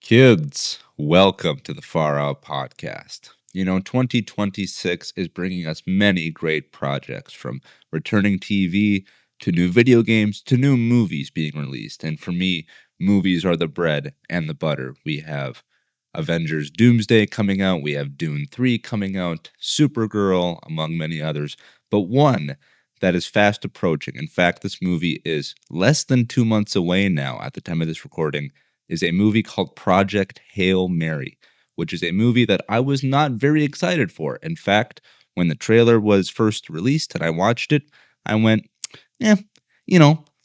Kids, welcome to the Far Out Podcast. 2026 is bringing us many great projects from returning TV to new video games to new movies being released. And for me, movies are the bread and the butter. We have Avengers Doomsday coming out, we have Dune 3 coming out, Supergirl, among many others. But one that is fast approaching, in fact, this movie is less than 2 months away now at the time of this recording, is a movie called Project Hail Mary, which is a movie that I was not very excited for. In fact, when the trailer was first released and I watched it, I went, yeah,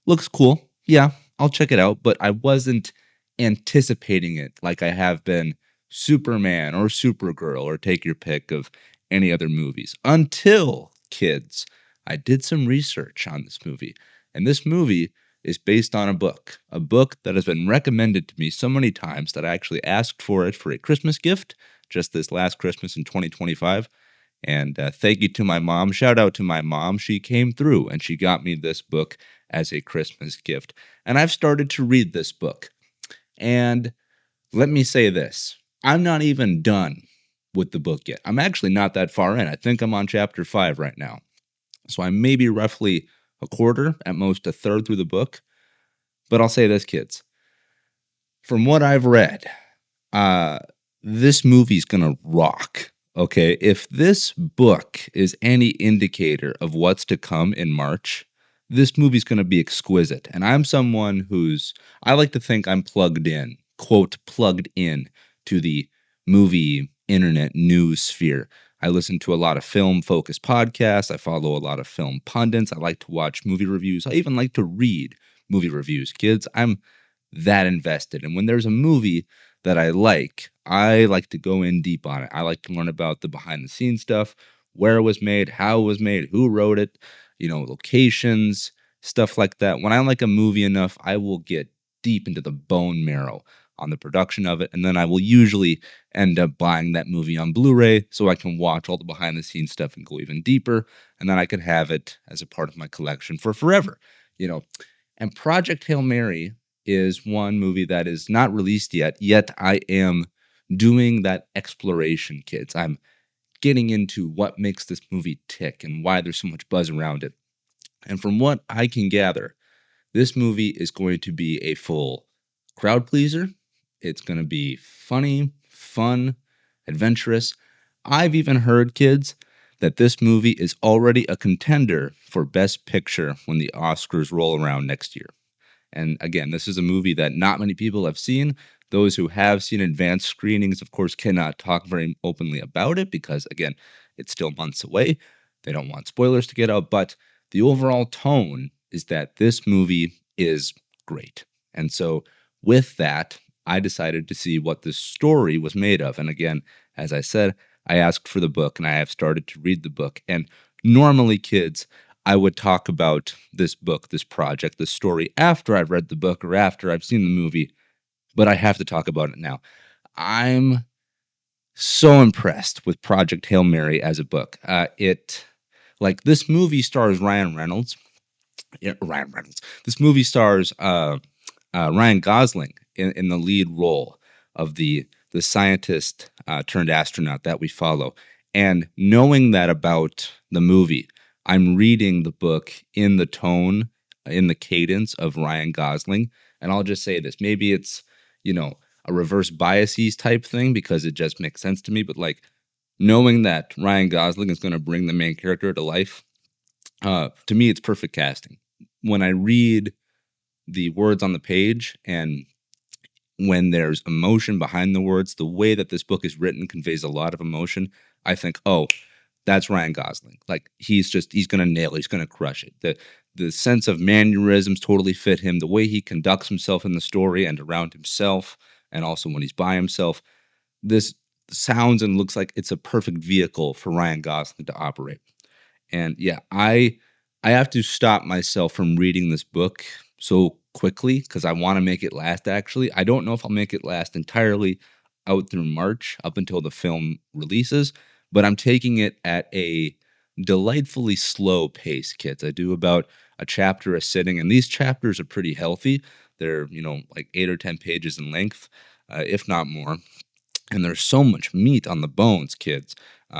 looks cool. Yeah, I'll check it out. But I wasn't anticipating it like I have been Superman or Supergirl or take your pick of any other movies. Until, kids, I did some research on this movie. And this movie is based on a book that has been recommended to me so many times that I actually asked for it for a Christmas gift just this last Christmas in 2025. And thank you to my mom. Shout out to my mom. She came through and she got me this book as a Christmas gift. And I've started to read this book. And let me say this. I'm not even done with the book yet. I'm actually not that far in. I think I'm on chapter 5 right now. So I'm maybe roughly a quarter, at most a third through the book. But I'll say this, kids. From what I've read, this movie's gonna rock. Okay, if this book is any indicator of what's to come in March, this movie's gonna be exquisite. And I'm someone I like to think I'm plugged in, quote, plugged in to the movie internet news sphere. I listen to a lot of film-focused podcasts. I follow a lot of film pundits. I like to watch movie reviews. I even like to read movie reviews. Kids, I'm that invested. And when there's a movie that I like to go in deep on it. I like to learn about the behind-the-scenes stuff, where it was made, how it was made, who wrote it, locations, stuff like that. When I like a movie enough, I will get deep into the bone marrow on the production of it, and then I will usually end up buying that movie on Blu-ray so I can watch all the behind-the-scenes stuff and go even deeper, and then I could have it as a part of my collection for forever, And Project Hail Mary is one movie that is not released yet I am doing that exploration, kids. I'm getting into what makes this movie tick and why there's so much buzz around it. And from what I can gather, this movie is going to be a full crowd pleaser. It's going to be funny, fun, adventurous. I've even heard, kids, that this movie is already a contender for Best Picture when the Oscars roll around next year. And again, this is a movie that not many people have seen. Those who have seen advanced screenings, of course, cannot talk very openly about it because, again, it's still months away. They don't want spoilers to get out. But the overall tone is that this movie is great. And so with that, I decided to see what this story was made of. And again, as I said, I asked for the book and I have started to read the book. And normally, kids, I would talk about this book, this project, this story after I've read the book or after I've seen the movie, but I have to talk about it now. I'm so impressed with Project Hail Mary as a book. This movie stars Ryan Reynolds. Yeah, Ryan Reynolds. This movie stars Ryan Gosling in the lead role of the scientist turned astronaut that we follow. And knowing that about the movie, I'm reading the book in the tone, in the cadence of Ryan Gosling. And I'll just say this. Maybe it's, a reverse biases type thing because it just makes sense to me. But knowing that Ryan Gosling is going to bring the main character to life, to me, it's perfect casting. When I read the words on the page and when there's emotion behind the words, the way that this book is written conveys a lot of emotion. I think, oh, that's Ryan Gosling. He's going to nail it. He's going to crush it. The sense of mannerisms totally fit him. The way he conducts himself in the story and around himself, and also when he's by himself, this sounds and looks like it's a perfect vehicle for Ryan Gosling to operate. And yeah, I have to stop myself from reading this book so quickly because I want to make it last, actually. I don't know if I'll make it last entirely out through March up until the film releases, but I'm taking it at a delightfully slow pace, kids. I do about a chapter a sitting, and these chapters are pretty healthy. They're, 8 or 10 pages in length. if not more. And there's so much meat on the bones, kids,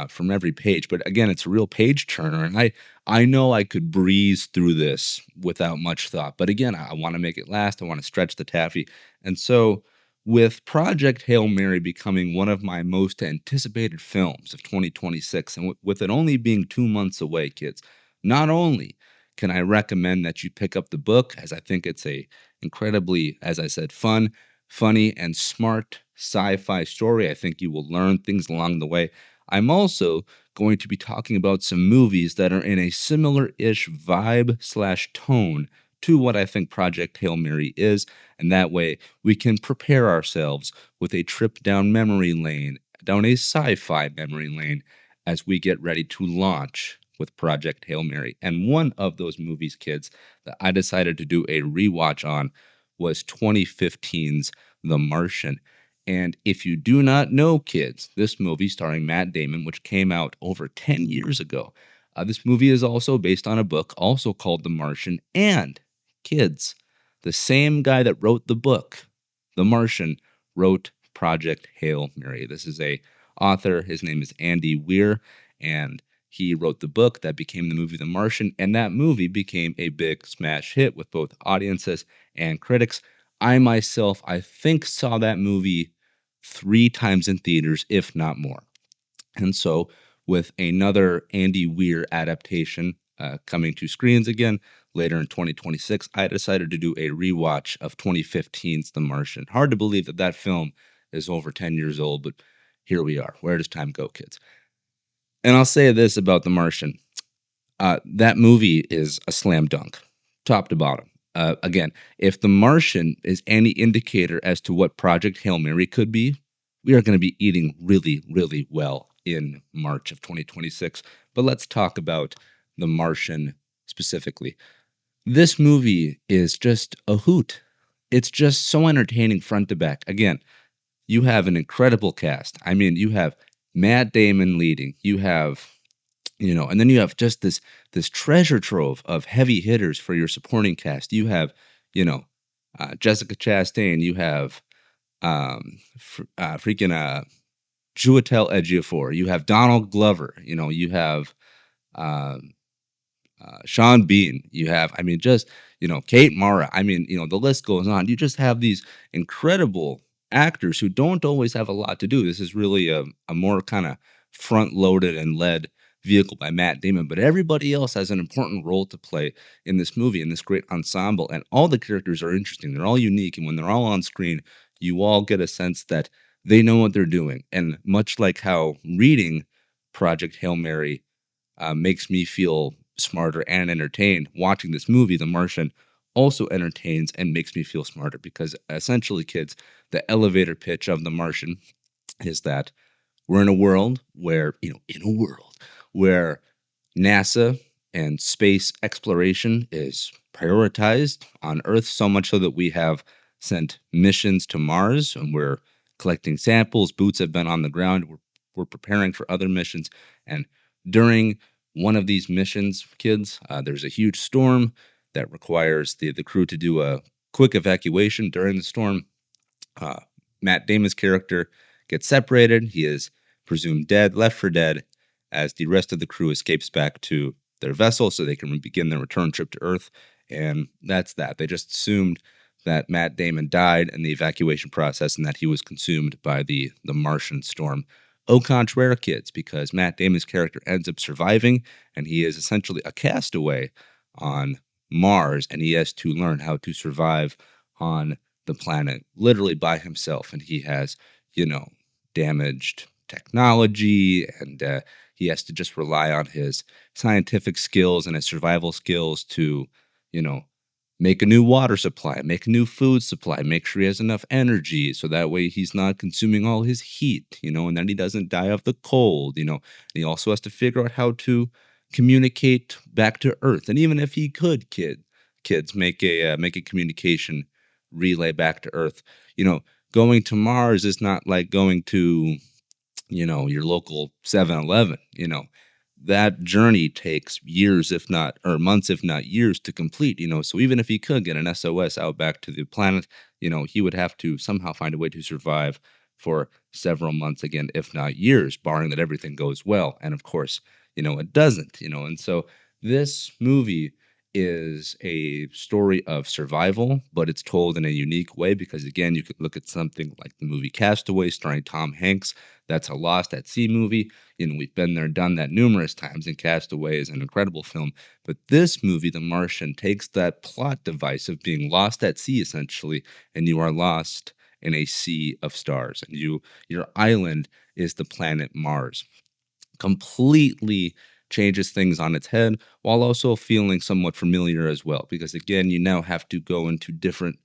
from every page. But again, it's a real page turner, and I know I could breeze through this without much thought. But again, I want to make it last. I want to stretch the taffy, and so with Project Hail Mary becoming one of my most anticipated films of 2026, and with it only being 2 months away, kids, not only can I recommend that you pick up the book, as I think it's a incredibly, as I said, fun, funny, and smart sci-fi story. I think you will learn things along the way. I'm also going to be talking about some movies that are in a similar-ish vibe slash tone to what I think Project Hail Mary is, and that way we can prepare ourselves with a trip down memory lane, down a sci-fi memory lane, as we get ready to launch with Project Hail Mary. And one of those movies, kids, that I decided to do a rewatch on was 2015's The Martian. And if you do not know, kids, this movie starring Matt Damon, which came out over 10 years ago, this movie is also based on a book also called The Martian. And, kids, the same guy that wrote the book, The Martian, wrote Project Hail Mary. This is a author. His name is Andy Weir, and he wrote the book that became the movie The Martian, and that movie became a big smash hit with both audiences and critics. I myself, I think, saw that movie 3 times in theaters, if not more. And so, with another Andy Weir adaptation coming to screens again later in 2026, I decided to do a rewatch of 2015's The Martian. Hard to believe that that film is over 10 years old, but here we are. Where does time go, kids? And I'll say this about The Martian. That movie is a slam dunk, top to bottom. Again, if The Martian is any indicator as to what Project Hail Mary could be, we are going to be eating really, really well in March of 2026. But let's talk about The Martian specifically. This movie is just a hoot. It's just so entertaining front to back. Again, you have an incredible cast. I mean, you have Matt Damon leading. You have, and then you have just this treasure trove of heavy hitters for your supporting cast. You have, Jessica Chastain. You have freaking Chiwetel Ejiofor. You have Donald Glover. You have um, Sean Bean. You have, I mean, just, Kate Mara. I mean, the list goes on. You just have these incredible actors who don't always have a lot to do. This is really a more kind of front loaded and led vehicle by Matt Damon, but everybody else has an important role to play in this movie, in this great ensemble. And all the characters are interesting. They're all unique. And when they're all on screen, you all get a sense that they know what they're doing. And much like how reading Project Hail Mary makes me feel smarter and entertained. Watching this movie, The Martian, also entertains and makes me feel smarter because essentially, kids, the elevator pitch of The Martian is that we're in a world where, where NASA and space exploration is prioritized on Earth, so much so that we have sent missions to Mars and we're collecting samples. Boots have been on the ground. We're preparing for other missions. And during one of these missions, kids, there's a huge storm that requires the crew to do a quick evacuation during the storm. Uh, Matt Damon's character gets separated. He is presumed dead, left for dead, as the rest of the crew escapes back to their vessel so they can begin their return trip to Earth. And that's that. They just assumed that Matt Damon died in the evacuation process and that he was consumed by the Martian storm. Au contraire, kids, because Matt Damon's character ends up surviving and he is essentially a castaway on Mars and he has to learn how to survive on the planet literally by himself. And he has, damaged technology and he has to just rely on his scientific skills and his survival skills to, make a new water supply, make a new food supply, make sure he has enough energy so that way he's not consuming all his heat, and then he doesn't die of the cold, And he also has to figure out how to communicate back to Earth. And even if he could, kids make a communication relay back to Earth, going to Mars is not like going to, your local 7-Eleven. that journey takes years, if not or months, if not years to complete, so even if he could get an SOS out back to the planet, he would have to somehow find a way to survive for several months again, if not years, barring that everything goes well. And of course, it doesn't, and so this movie is a story of survival, but it's told in a unique way because, again, you could look at something like the movie Castaway starring Tom Hanks. That's a Lost at Sea movie. We've been there, done that numerous times, and Castaway is an incredible film. But this movie, The Martian, takes that plot device of being lost at sea, essentially, and you are lost in a sea of stars. And your island is the planet Mars. Completely changes things on its head while also feeling somewhat familiar as well. Because again, you now have to go into different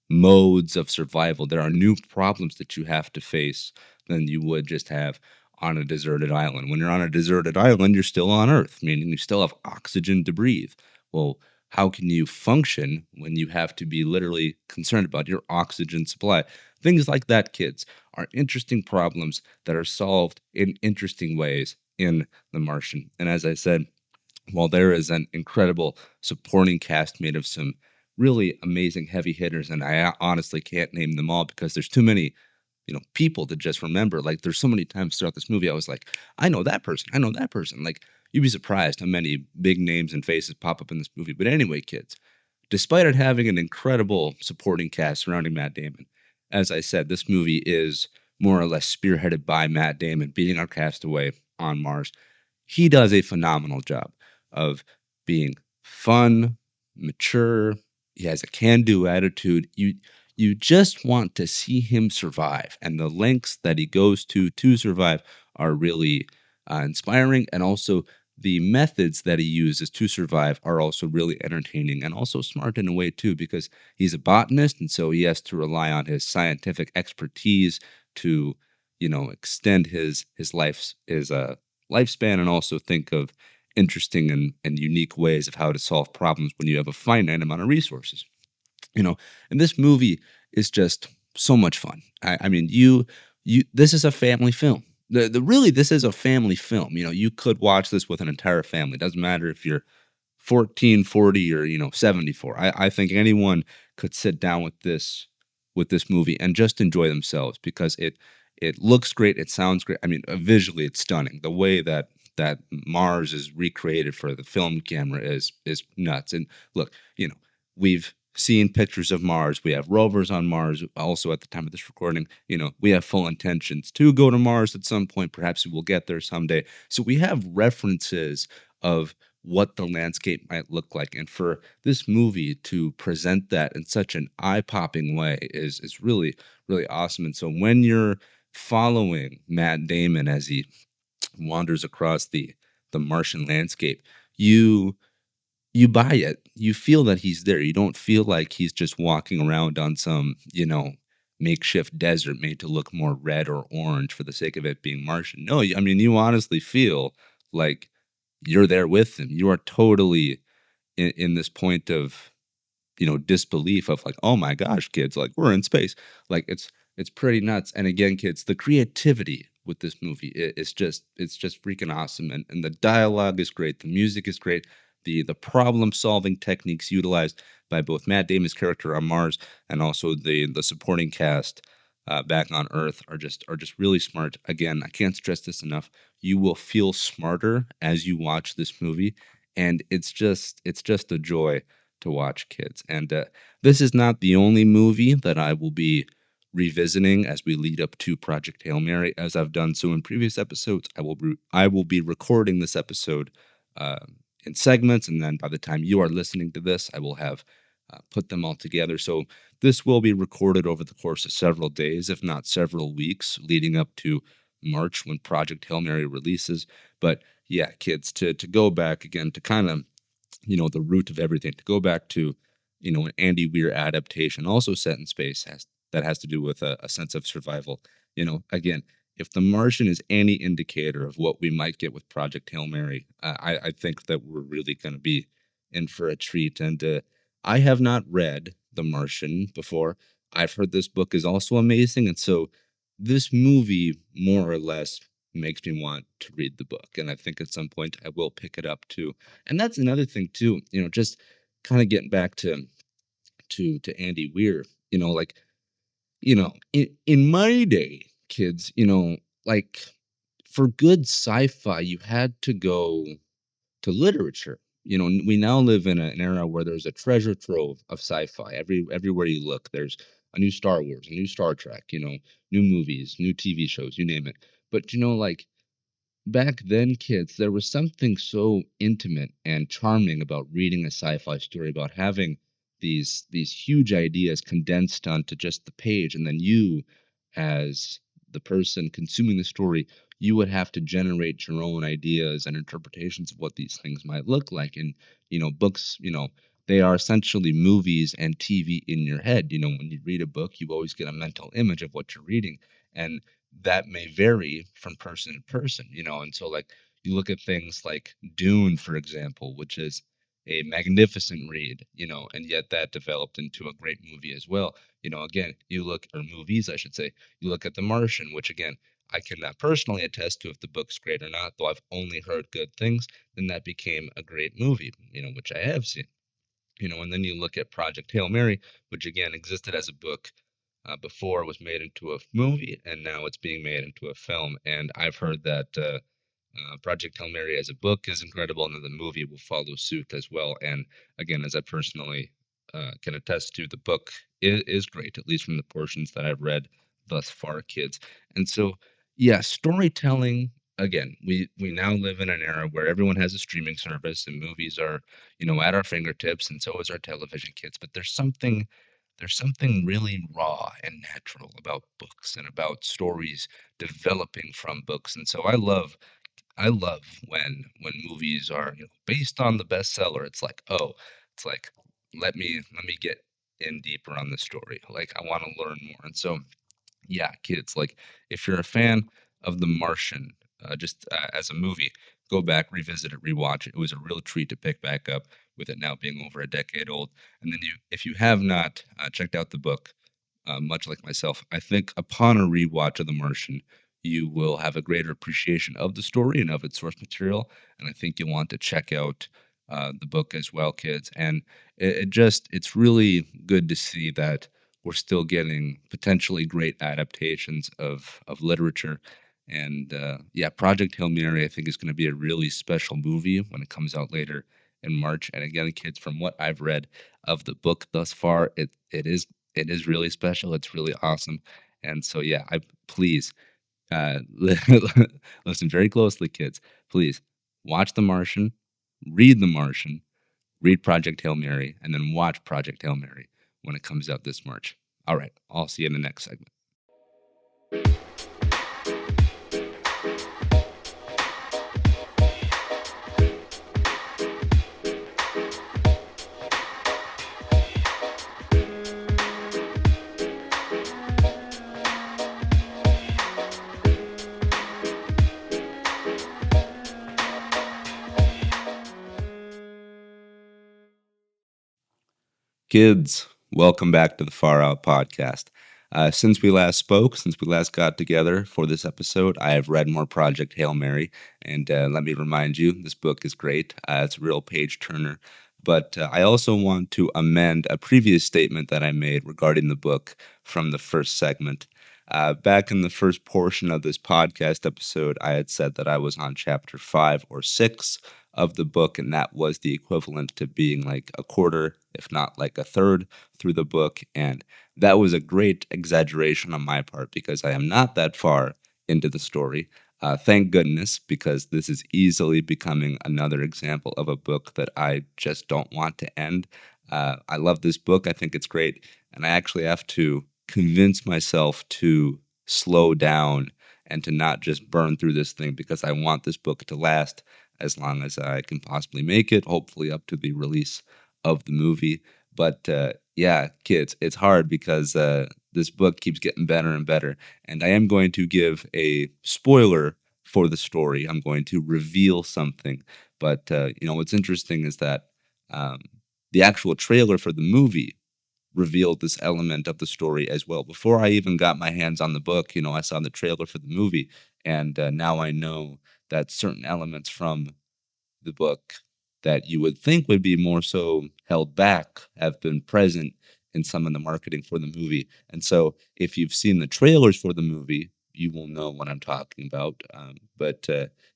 modes of survival. There are new problems that you have to face than you would just have on a deserted island. When you're on a deserted island, you're still on Earth, meaning you still have oxygen to breathe. Well, how can you function when you have to be literally concerned about your oxygen supply? Things like that, kids, are interesting problems that are solved in interesting ways in The Martian. And as I said, while there is an incredible supporting cast made of some really amazing heavy hitters, and I honestly can't name them all because there's too many, people to just remember. Like there's so many times throughout this movie, I was like, I know that person, I know that person. Like you'd be surprised how many big names and faces pop up in this movie. But anyway, kids, despite it having an incredible supporting cast surrounding Matt Damon, as I said, this movie is more or less spearheaded by Matt Damon beating our castaway on Mars. He does a phenomenal job of being fun, mature. He has a can-do attitude. You just want to see him survive, and the lengths that he goes to survive are really inspiring, and also the methods that he uses to survive are also really entertaining and also smart in a way too, because he's a botanist, and so he has to rely on his scientific expertise to, extend his lifespan, and also think of interesting and unique ways of how to solve problems when you have a finite amount of resources. You know, and this movie is just so much fun. I mean, this is a family film. The really this is a family film. You could watch this with an entire family. It doesn't matter if you're 14, 40, or 74. I think anyone could sit down with this movie and just enjoy themselves because it looks great, it sounds great. I mean, visually it's stunning. The way that Mars is recreated for the film camera is nuts. And look, we've seen pictures of Mars. We have rovers on Mars. Also, at the time of this recording, we have full intentions to go to Mars at some point. Perhaps we will get there someday. So we have references of what the landscape might look like. And for this movie to present that in such an eye-popping way is really, really awesome. And so when you're following Matt Damon as he wanders across the Martian landscape, you you buy it. You feel that he's there. You don't feel like he's just walking around on some, makeshift desert made to look more red or orange for the sake of it being Martian. No, I mean, you honestly feel like you're there with him. You are totally in this point of, disbelief of like, oh my gosh, kids, like we're in space. Like it's pretty nuts. And again, kids, the creativity with this movie it's just freaking awesome. And the dialogue is great. The music is great. The problem solving techniques utilized by both Matt Damon's character on Mars and also the supporting cast back on Earth are just really smart. Again, I can't stress this enough. You will feel smarter as you watch this movie, and it's just a joy to watch, kids. And this is not the only movie that I will be revisiting as we lead up to Project Hail Mary. As I've done so in previous episodes, I will be recording this episode uh, in segments, and then by the time you are listening to this, I will have put them all together. So this will be recorded over the course of several days, if not several weeks, leading up to March when Project Hail Mary releases. But yeah, kids, to go back again to kind of the root of everything, to go back to an Andy Weir adaptation also set in space has to do with a sense of survival. Again, if The Martian is any indicator of what we might get with Project Hail Mary, I think that we're really going to be in for a treat. And I have not read The Martian before. I've heard this book is also amazing, and so this movie more or less makes me want to read the book. And I think at some point I will pick it up too. And that's another thing too, just kind of getting back to Andy Weir, like, in my day, kids, like for good sci-fi, you had to go to literature. We now live in an era where there's a treasure trove of sci-fi. Everywhere you look, there's a new Star Wars, a new Star Trek, new movies, new TV shows, you name it. But like back then, kids, there was something so intimate and charming about reading a sci-fi story, about having these huge ideas condensed onto just the page, and then you, as the person consuming the story, you would have to generate your own ideas and interpretations of what these things might look like. And books, they are essentially movies and TV in your head. When you read a book, you always get a mental image of what you're reading. And that may vary from person to person, and so like you look at things like Dune, for example, which is a magnificent read, and yet that developed into a great movie as well. Again, you look, or movies, I should say, you look at The Martian, which again, I cannot personally attest to if the book's great or not, though I've only heard good things, then that became a great movie, which I have seen. And then you look at Project Hail Mary, which again existed as a book before it was made into a movie, and now it's being made into a film. And I've heard that Project Hail Mary as a book is incredible, and then the movie will follow suit as well. And again, as I personally can attest to, the book is great, at least from the portions that I've read thus far, kids. And so, yeah, storytelling. Again, we now live in an era where everyone has a streaming service, and movies are, at our fingertips, and so is our television, kids. But there's something really raw and natural about books and about stories developing from books. And so I love when movies are, based on the bestseller. It's like, oh, it's like let me get in deeper on the story. Like I want to learn more. And so yeah, kids, like if you're a fan of The Martian, just as a movie, go back, revisit it, rewatch it. It was a real treat to pick back up with it now being over a decade old. And then if you have not checked out the book, much like myself, I think upon a rewatch of The Martian, you will have a greater appreciation of the story and of its source material. And I think you'll want to check out the book as well, kids. And it's really good to see that we're still getting potentially great adaptations of literature. And yeah, Project Hail Mary, I think, is going to be a really special movie when it comes out later in March. And again, kids, from what I've read of the book thus far, it is really special. It's really awesome. And so yeah, I please listen very closely, kids. Please watch The Martian, read The Martian, read Project Hail Mary, and then watch Project Hail Mary when it comes out this March. All right, I'll see you in the next segment. Kids, welcome back to the Far Out Podcast. Since we last spoke, since we last got together for this episode, I have read more Project Hail Mary, and let me remind you, this book is great. It's a real page turner. But I also want to amend a previous statement that I made regarding the book from the first segment. Back in the first portion of this podcast episode, I had said that I was on chapter 5 or 6 of the book, and that was the equivalent to being like a quarter, if not like a third, through the book. And that was a great exaggeration on my part because I am not that far into the story. Thank goodness, because this is easily becoming another example of a book that I just don't want to end. I love this book. I think it's great. And I actually have to convince myself to slow down and to not just burn through this thing because I want this book to last as long as I can possibly make it, hopefully up to the release of the movie. But yeah, kids, it's hard because this book keeps getting better and better. And I am going to give a spoiler for the story. I'm going to reveal something. But what's interesting is that um, the actual trailer for the movie revealed this element of the story as well. Before I even got my hands on the book, I saw the trailer for the movie, and now I know that certain elements from the book that you would think would be more so held back have been present in some of the marketing for the movie. And so, if you've seen the trailers for the movie, you will know what I'm talking about. But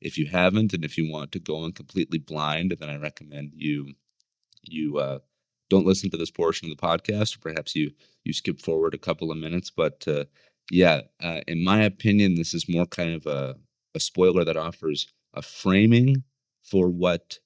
if you haven't, and if you want to go in completely blind, then I recommend you don't listen to this portion of the podcast, or perhaps you skip forward a couple of minutes. But yeah, in my opinion, this is more kind of a spoiler that offers a framing for what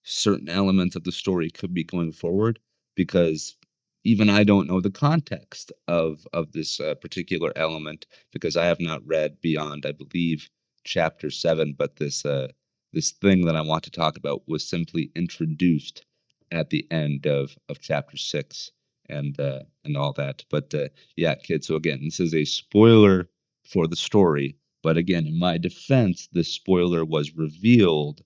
certain elements of the story could be going forward, because even I don't know the context of this particular element, because I have not read beyond, I believe, chapter 7. But this thing that I want to talk about was simply introduced at the end of chapter 6, and all that. But yeah, kids. So again, this is a spoiler for the story. But again, in my defense, this spoiler was revealed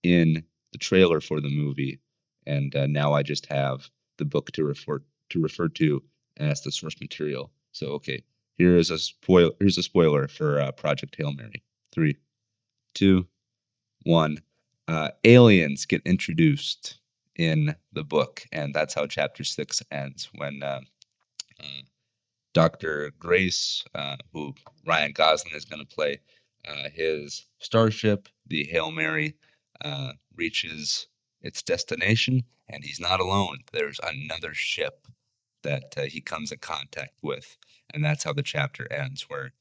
in the trailer for the movie, and now I just have the book to refer to as the source material. So okay, Here's a spoiler for Project Hail Mary. 3, 2, 1. Aliens get introduced in the book, and that's how chapter 6 ends when uh, Dr. Grace, who Ryan Gosling is going to play, his starship, the Hail Mary, reaches its destination, and he's not alone. There's another ship that he comes in contact with. And that's how the chapter ends, where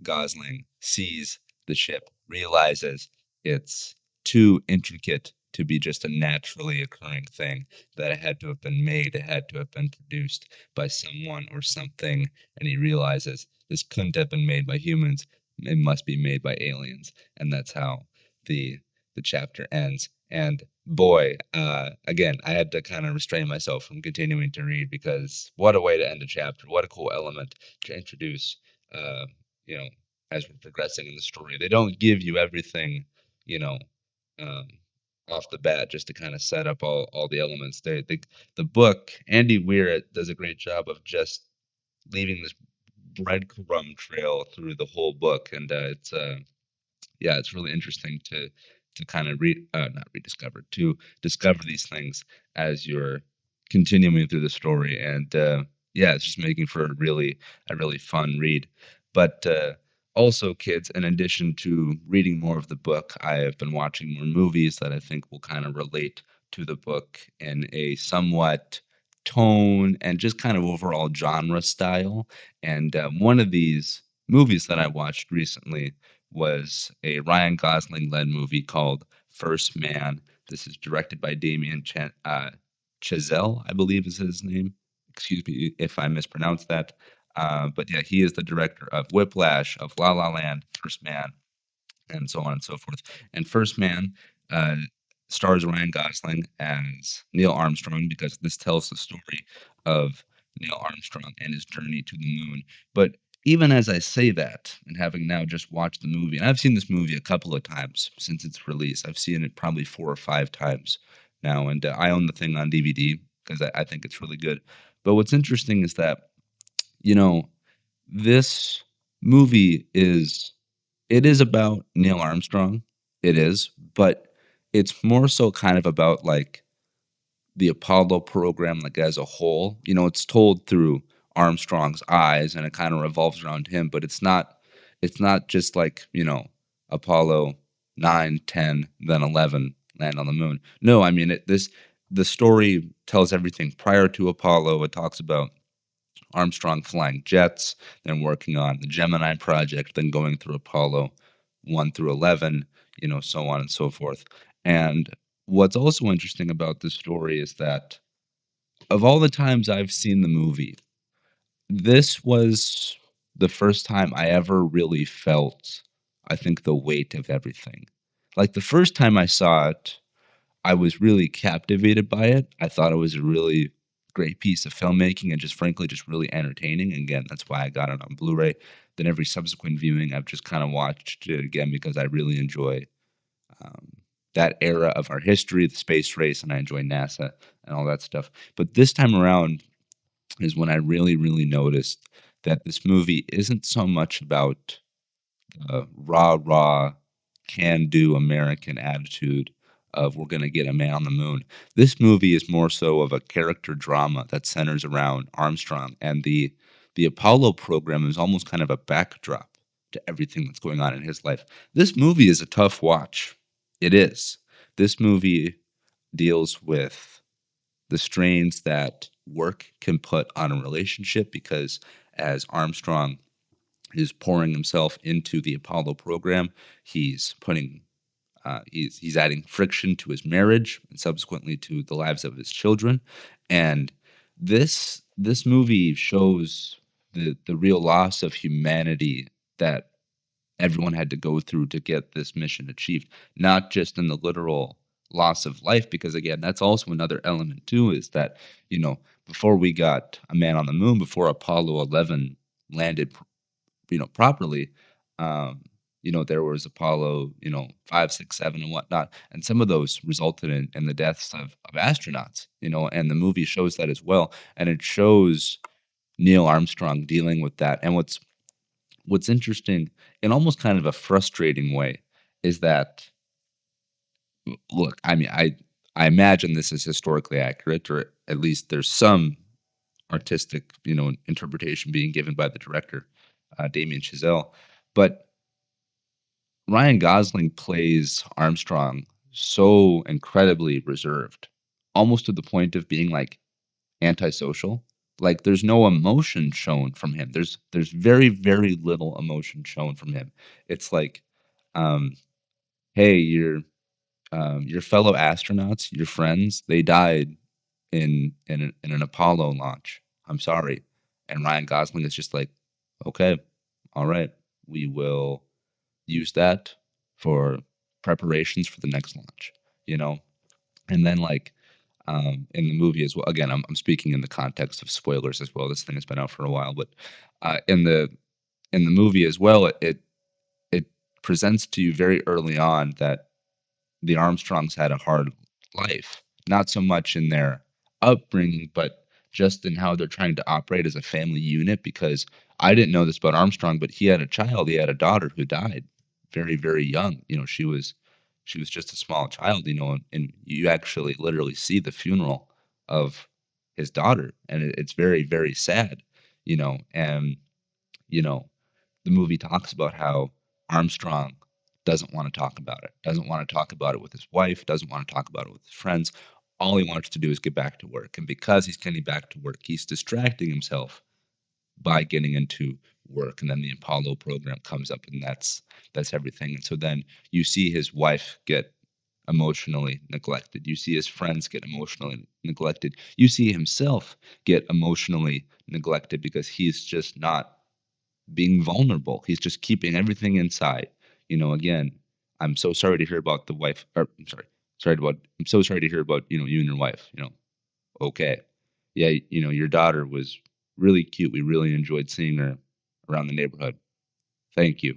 Gosling sees the ship, realizes it's too intricate to be just a naturally occurring thing, that it had to have been made, it had to have been produced by someone or something. And he realizes this couldn't have been made by humans, it must be made by aliens. And that's how the the chapter ends. And boy, again, I had to kind of restrain myself from continuing to read, because what a way to end a chapter! What a cool element to introduce, uh, you know, as we're progressing in the story. They don't give you everything, you know, um, off the bat, just to kind of set up all the elements. The book, Andy Weir does a great job of just leaving this breadcrumb trail through the whole book, and yeah, it's really interesting to kind of not rediscover, to discover these things as you're continuing through the story. And yeah, it's just making for a really fun read. But also, kids, in addition to reading more of the book, I have been watching more movies that I think will kind of relate to the book in a somewhat tone and just kind of overall genre style. And one of these movies that I watched recently was a Ryan Gosling led movie called First Man. This is directed by Chazelle, I believe is his name. Excuse me if I mispronounced that. But yeah, he is the director of Whiplash, of La La Land, First Man, and so on and so forth. And First Man uh, stars Ryan Gosling as Neil Armstrong, because this tells the story of Neil Armstrong and his journey to the moon. But even as I say that, and having now just watched the movie, and I've seen this movie a couple of times since its release. I've seen it probably 4 or 5 times now, and I own the thing on DVD because I think it's really good. But what's interesting is that, you know, this movie it is about Neil Armstrong. It is, but it's more so kind of about like the Apollo program, like as a whole. It's told through Armstrong's eyes, and it kind of revolves around him. But it's not just like Apollo 9, 10, then 11 land on the moon. No, I mean the story tells everything prior to Apollo. It talks about Armstrong flying jets, then working on the Gemini project, then going through Apollo 1 through 11, so on and so forth. And what's also interesting about this story is that of all the times I've seen the movie, this was the first time I ever really felt, I think, the weight of everything. Like the first time I saw it, I was really captivated by it. I thought it was a really great piece of filmmaking, and just frankly, just really entertaining. Again, that's why I got it on Blu-ray. Then every subsequent viewing, I've just kind of watched it again because I really enjoy um, that era of our history, the space race, and I enjoy NASA and all that stuff. But this time around, is when I really, really noticed that this movie isn't so much about rah rah can do American attitude of we're going to get a man on the moon. This movie is more so of a character drama that centers around Armstrong, and the Apollo program is almost kind of a backdrop to everything that's going on in his life. This movie is a tough watch. It is. This movie deals with the strains that work can put on a relationship because as Armstrong is pouring himself into the Apollo program. He's putting he's adding friction to his marriage and subsequently to the lives of his children. And this movie shows the real loss of humanity that everyone had to go through to get this mission achieved, not just in the literal loss of life, because again, that's also another element too, is that, you know, before we got a man on the moon, before Apollo 11 landed properly, um, there was Apollo, 5, 6, 7, and whatnot, and some of those resulted in the deaths of astronauts, and the movie shows that as well, and it shows Neil Armstrong dealing with that. And what's interesting, in almost kind of a frustrating way, is that look, I mean, I imagine this is historically accurate, or at least there's some artistic, interpretation being given by the director, Damien Chazelle, but Ryan Gosling plays Armstrong so incredibly reserved, almost to the point of being like antisocial. Like there's no emotion shown from him. There's very very little emotion shown from him. It's like, um, hey, your fellow astronauts, your friends, they died in an Apollo launch. I'm sorry, and Ryan Gosling is just like, okay, all right, we will use that for preparations for the next launch, you know? And then like in the movie as well, again, I'm speaking in the context of spoilers as well. This thing has been out for a while, but in the movie as well, it presents to you very early on that the Armstrongs had a hard life, not so much in their upbringing, but just in how they're trying to operate as a family unit. Because I didn't know this about Armstrong, but he had a child, he had a daughter who died very, very young. She was just a small child, and you actually literally see the funeral of his daughter, and it's very, very sad, and you know the movie talks about how Armstrong doesn't want to talk about it, doesn't want to talk about it with his wife, doesn't want to talk about it with his friends. All he wants to do is get back to work. And because he's getting back to work, he's distracting himself by getting into work. And then the Apollo program comes up, and that's everything. And so then you see his wife get emotionally neglected. You see his friends get emotionally neglected. You see himself get emotionally neglected because he's just not being vulnerable. He's just keeping everything inside. Again, I'm so sorry to hear about the wife. Or I'm sorry, I'm so sorry to hear about you and your wife. Okay, yeah, your daughter was really cute. We really enjoyed seeing her around the neighborhood. Thank you.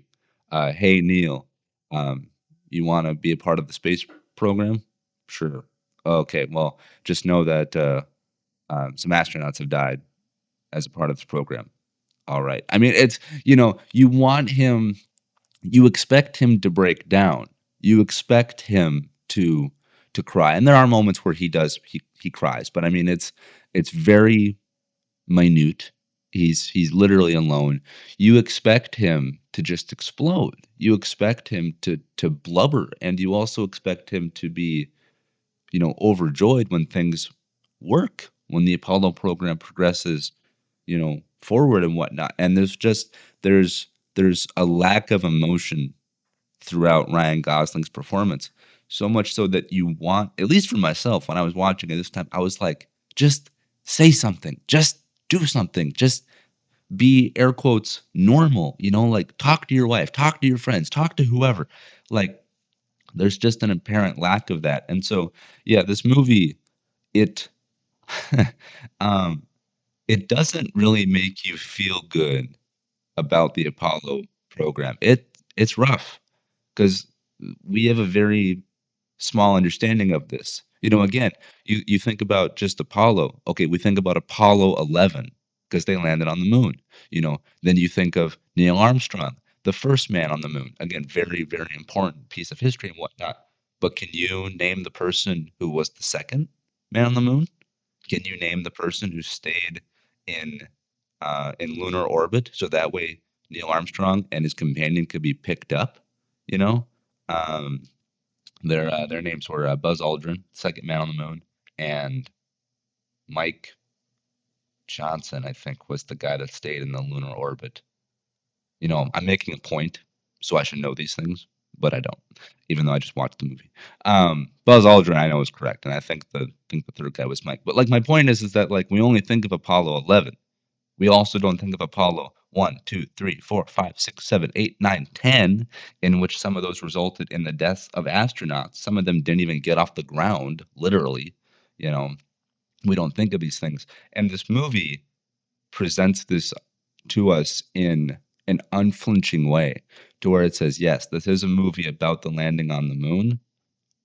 Hey Neil, um, you want to be a part of the space program? Sure. Okay. Well, just know that some astronauts have died as a part of this program. All right. I mean, it's, you want him, you expect him to break down. You expect him to cry. And there are moments where he cries, but I mean it's very minute. He's literally alone. You expect him to just explode. You expect him to blubber, and you also expect him to be, overjoyed when things work, when the Apollo program progresses, forward and whatnot. And there's a lack of emotion throughout Ryan Gosling's performance. So much so that you want, at least for myself, when I was watching it this time, I was like, just say something, just do something, just be air quotes normal, like talk to your wife, talk to your friends, talk to whoever. Like there's just an apparent lack of that. And so, yeah, this movie, it um it doesn't really make you feel good about the Apollo program. It's rough because we have a very small understanding of this. Again, you think about just Apollo. Okay, we think about Apollo 11 because they landed on the moon. Then you think of Neil Armstrong, the first man on the moon. Again, very, very important piece of history and whatnot. But can you name the person who was the second man on the moon? Can you name the person who stayed in in lunar orbit so that way Neil Armstrong and his companion could be picked up? You know, um, their names were Buzz Aldrin, second man on the moon, and Mike Johnson, I think, was the guy that stayed in the lunar orbit. I'm making a point, so I should know these things, but I don't, even though I just watched the movie. Buzz Aldrin, I know is correct, and I think the third guy was Mike. But like my point is that like we only think of Apollo 11. We also don't think of Apollo 1, 2, 3, 4, 5, 6, 7, 8, 9, 10, in which some of those resulted in the deaths of astronauts. Some of them didn't even get off the ground, literally. You know, we don't think of these things. And this movie presents this to us in an unflinching way, to where it says, yes, this is a movie about the landing on the moon,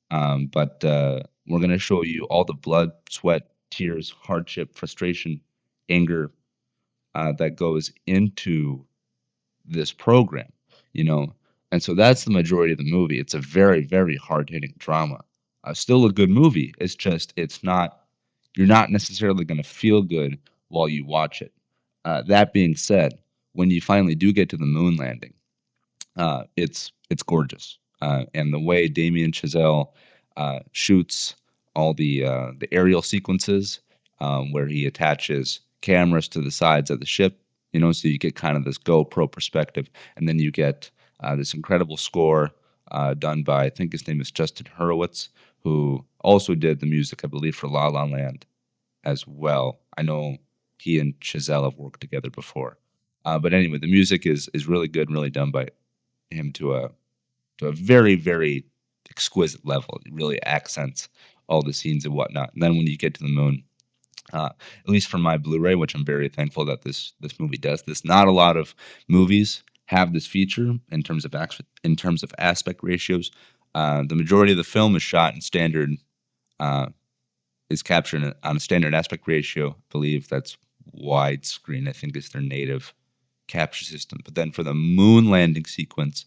but we're going to show you all the blood, sweat, tears, hardship, frustration, anger that goes into this program, you know. And so that's the majority of the movie. It's a very, very hard hitting drama. Still a good movie. It's just, it's not, you're not necessarily going to feel good while you watch it. That being said, when you finally do get to the moon landing, it's gorgeous, and the way Damien Chazelle shoots all the aerial sequences, where he attaches cameras to the sides of the ship, so you get kind of this GoPro perspective, and then you get this incredible score done by, I think his name is Justin Hurwitz, who also did the music, I believe, for La La Land as well. I know he and Chazelle have worked together before. But anyway, the music is really good and really done by him to a very, very exquisite level. It really accents all the scenes and whatnot. And then when you get to the moon, at least for my Blu-ray, which I'm very thankful that this movie does this. Not a lot of movies have this feature in terms of aspect ratios. The majority of the film is shot in standard, uh, is captured on a standard aspect ratio. I believe that's widescreen. I think is their native capture system. But then for the moon landing sequence,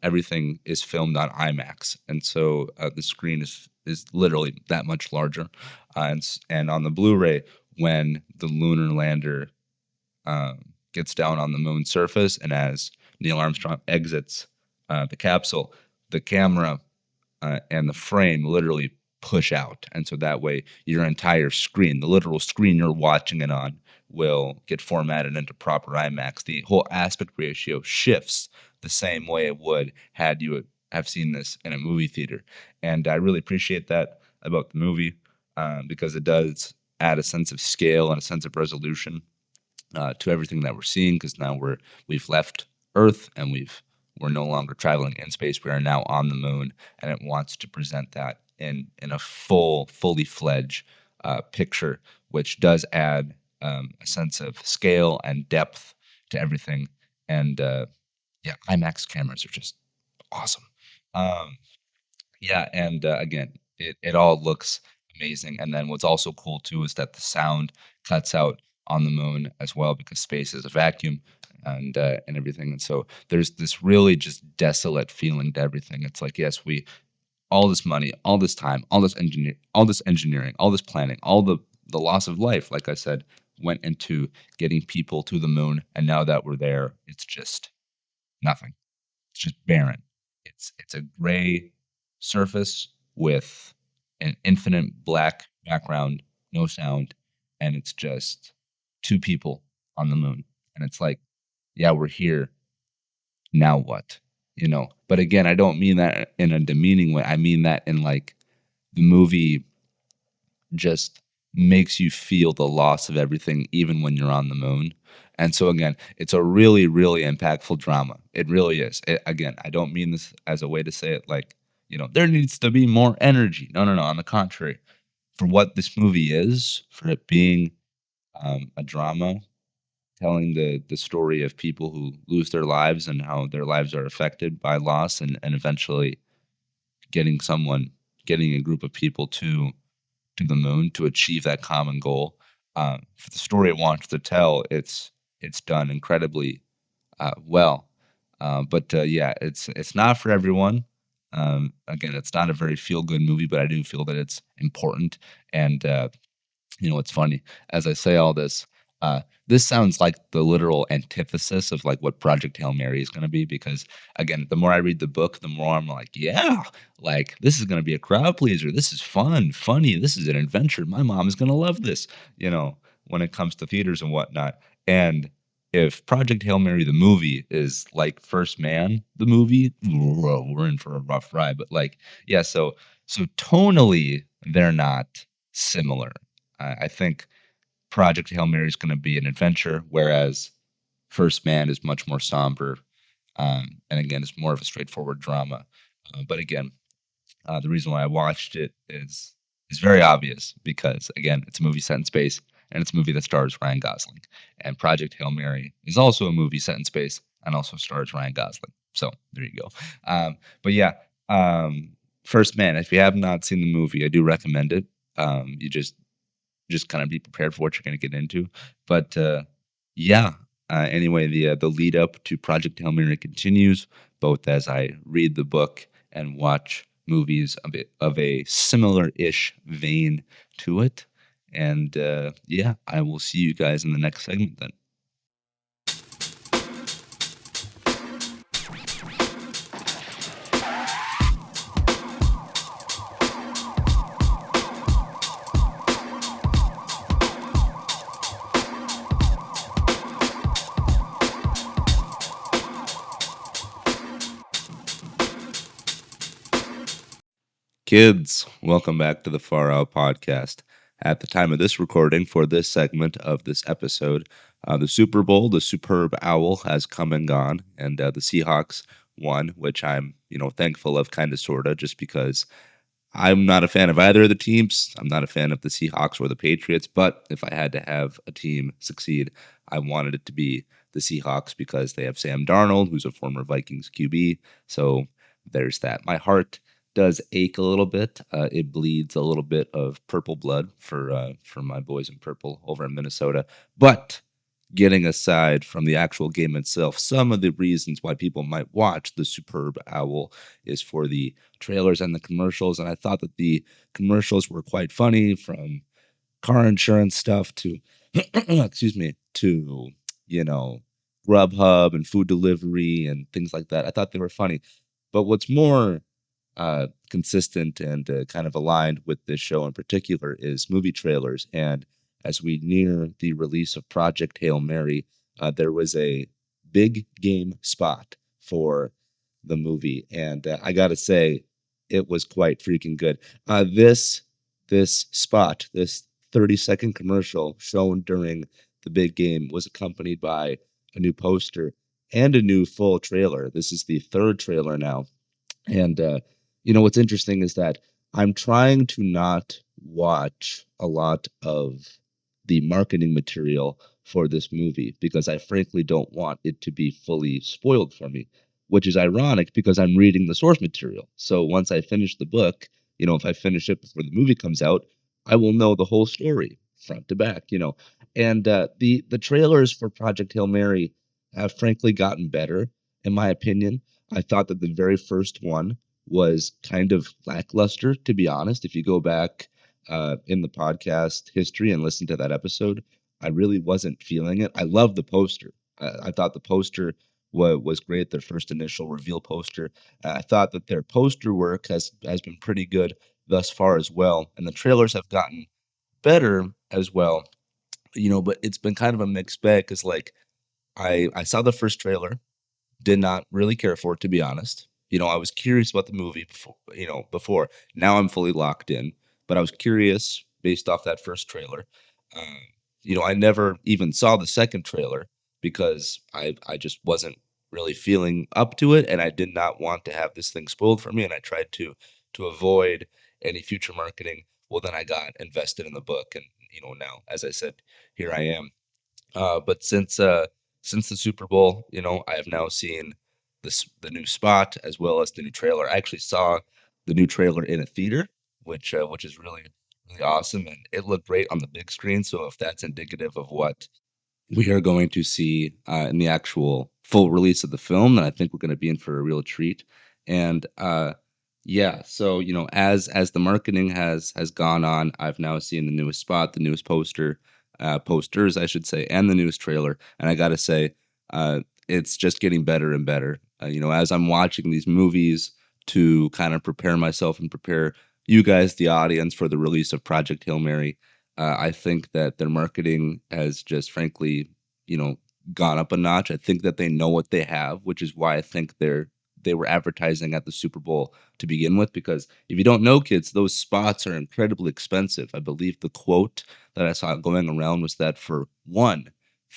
everything is filmed on IMAX, and so the screen is literally that much larger. And on the Blu-ray, when the lunar lander gets down on the moon's surface, and as Neil Armstrong exits the capsule, the camera and the frame literally push out. And so that way, your entire screen, the literal screen you're watching it on, will get formatted into proper IMAX. The whole aspect ratio shifts the same way it would had you have seen this in a movie theater. And I really appreciate that about the movie, because it does add a sense of scale and a sense of resolution to everything that we're seeing, because now we've left Earth and we're no longer traveling in space. We are now on the moon, and it wants to present that in a fully fledged picture, which does add a sense of scale and depth to everything. And yeah, IMAX cameras are just awesome. Um, yeah, and again, it all looks amazing. And then what's also cool too is that the sound cuts out on the moon as well, because space is a vacuum and everything. And so there's this really just desolate feeling to everything. It's like, yes, we all this money, all this time, all this engineering, all this planning, all the loss of life, like I said, went into getting people to the moon, and now that we're there, it's just nothing. It's just barren. It's a gray surface with an infinite black background, no sound, and it's just two people on the moon. And it's like, yeah, we're here. Now what? But again, I don't mean that in a demeaning way. I mean that in like the movie just makes you feel the loss of everything, even when you're on the moon. And so, again, it's a really, really impactful drama. It really is. Again, I don't mean this as a way to say it like, there needs to be more energy. No, no, no. On the contrary, for what this movie is, for it being a drama telling the story of people who lose their lives and how their lives are affected by loss, and eventually getting someone getting a group of people to the moon to achieve that common goal. For the story it wants to tell, it's done incredibly well. But yeah, it's not for everyone. Again, it's not a very feel good movie, but I do feel that it's important. And it's funny as I say all this. This sounds like the literal antithesis of like what Project Hail Mary is going to be, because again, the more I read the book, the more I'm like, yeah, like this is going to be a crowd pleaser. This is fun, funny. This is an adventure. My mom is going to love this. You know, when it comes to theaters and whatnot. And if Project Hail Mary the movie is like First Man the movie, whoa, we're in for a rough ride. But like, yeah, so tonally they're not similar. I think Project Hail Mary is going to be an adventure, whereas First Man is much more somber, and again, it's more of a straightforward drama. But again, the reason why I watched it is very obvious because again, it's a movie set in space, and it's a movie that stars Ryan Gosling. And Project Hail Mary is also a movie set in space and also stars Ryan Gosling. So there you go. But yeah, um, First Man. If you have not seen the movie, I do recommend it. You just kind of be prepared for what you're going to get into. But yeah, anyway, the lead up to Project Hail Mary continues, both as I read the book and watch movies of a similar ish vein to it. And yeah, I will see you guys in the next segment then. Kids, welcome back to the Far Out Podcast. At the time of this recording, for this segment of this episode, the Super Bowl, the superb owl, has come and gone, and the Seahawks won, which I'm, thankful of, kind of, sorta, just because I'm not a fan of either of the teams. I'm not a fan of the Seahawks or the Patriots, but if I had to have a team succeed, I wanted it to be the Seahawks because they have Sam Darnold, who's a former Vikings QB. So there's that. My heart does ache a little bit. It bleeds a little bit of purple blood for my boys in purple over in Minnesota. But getting aside from the actual game itself, some of the reasons why people might watch the Superb Owl is for the trailers and the commercials. And I thought that the commercials were quite funny, from car insurance stuff to, excuse me, to, you know, Grubhub and food delivery and things like that. I thought they were funny. But what's more consistent and kind of aligned with this show in particular is movie trailers. And as we near the release of Project Hail Mary, there was a big game spot for the movie, and I gotta say, it was quite freaking good. This spot, this 30-second commercial shown during the big game, was accompanied by a new poster and a new full trailer. This is the third trailer now, and what's interesting is that I'm trying to not watch a lot of the marketing material for this movie because I frankly don't want it to be fully spoiled for me, which is ironic because I'm reading the source material. So once I finish the book, if I finish it before the movie comes out, I will know the whole story front to back. And the trailers for Project Hail Mary have frankly gotten better, in my opinion. I thought that the very first one was kind of lackluster, to be honest. If you go back in the podcast history and listen to that episode, I really wasn't feeling it. I love the poster. I thought the poster was great. Their first initial reveal poster. I thought that their poster work has been pretty good thus far as well, and the trailers have gotten better as well. But it's been kind of a mixed bag because like I saw the first trailer, did not really care for it, to be honest. I was curious about the movie before. Now I'm fully locked in, but I was curious based off that first trailer. Um, I never even saw the second trailer because I just wasn't really feeling up to it, and I did not want to have this thing spoiled for me, and I tried to avoid any future marketing. Well, then I got invested in the book, and now, as I said, here I am. But since the Super Bowl, I have now seen the new spot as well as the new trailer. I actually saw the new trailer in a theater, which is really awesome, and it looked great on the big screen. So if that's indicative of what we are going to see in the actual full release of the film, then I think we're going to be in for a real treat. And yeah, so as the marketing has gone on, I've now seen the newest spot, the newest posters, I should say, and the newest trailer. And I got to say, it's just getting better and better. As I'm watching these movies to kind of prepare myself and prepare you guys, the audience, for the release of Project Hail Mary. I think that their marketing has just frankly, you know, gone up a notch. I think that they know what they have, which is why I think they were advertising at the Super Bowl to begin with. Because if you don't know, kids, those spots are incredibly expensive. I believe the quote that I saw going around was that for one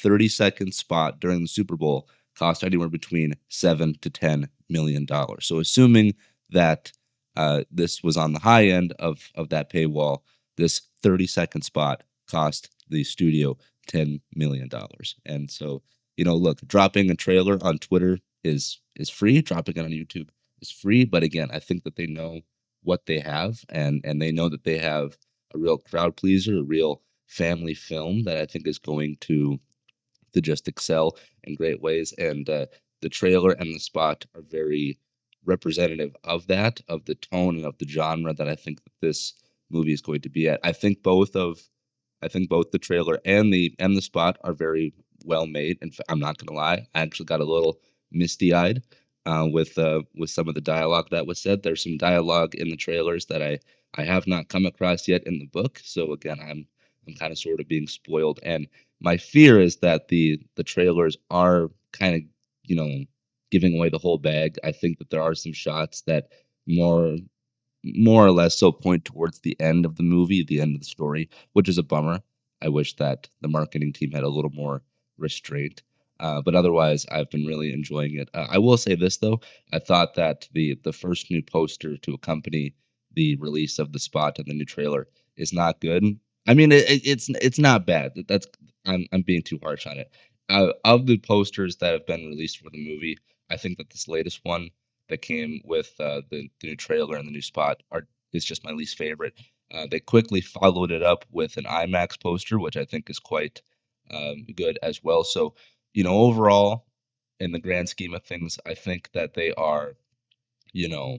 30-second spot during the Super Bowl cost anywhere between $7 to $10 million. So assuming that this was on the high end of that paywall, this 30-second spot cost the studio $10 million. And so, look, dropping a trailer on Twitter is free. Dropping it on YouTube is free. But again, I think that they know what they have, and they know that they have a real crowd pleaser, a real family film that I think is going to just excel in great ways. And the trailer and the spot are very representative of that, of the tone and of the genre that I think that this movie is going to be at. I think both the trailer and the spot are very well made. And I'm not gonna lie, I actually got a little misty eyed with some of the dialogue that was said. There's some dialogue in the trailers that I have not come across yet in the book. So again, I'm kind of sort of being spoiled, and my fear is that the trailers are kind of you know giving away the whole bag. I think that there are some shots that more more or less so point towards the end of the movie, the end of the story, which is a bummer. I wish that the marketing team had a little more restraint. But otherwise, I've been really enjoying it. I will say this though, I thought that the first new poster to accompany the release of the spot and the new trailer is not good. I mean, it's not bad. That's I'm being too harsh on it. Of the posters that have been released for the movie, I think that this latest one that came with the new trailer and the new spot are is just my least favorite. They quickly followed it up with an IMAX poster, which I think is quite good as well. So, overall, in the grand scheme of things, I think that they are, you know,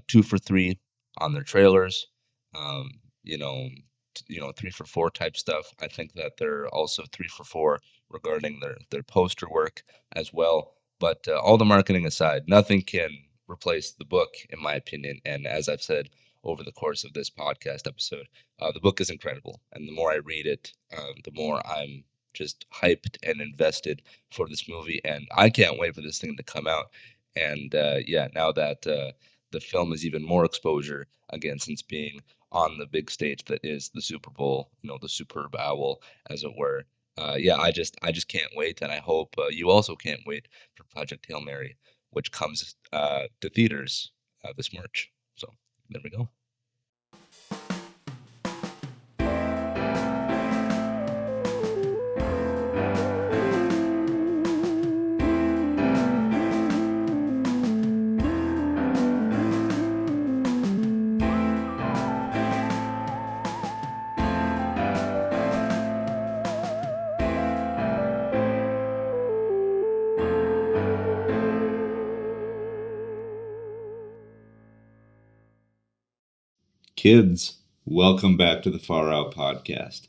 2 for 3 on their trailers. Um, you know, 3 for 4 type stuff. I think that they're also 3 for 4 regarding their poster work as well. But all the marketing aside, nothing can replace the book, in my opinion. And as I've said over the course of this podcast episode, the book is incredible. And the more I read it, the more I'm just hyped and invested for this movie. And I can't wait for this thing to come out. And yeah, now that the film is even more exposure again since being on the big stage that is the Super Bowl, the superb owl, as it were. Yeah, I just can't wait, and I hope you also can't wait for Project Hail Mary, which comes to theaters this March. So there we go. Kids, welcome back to the Far Out Podcast.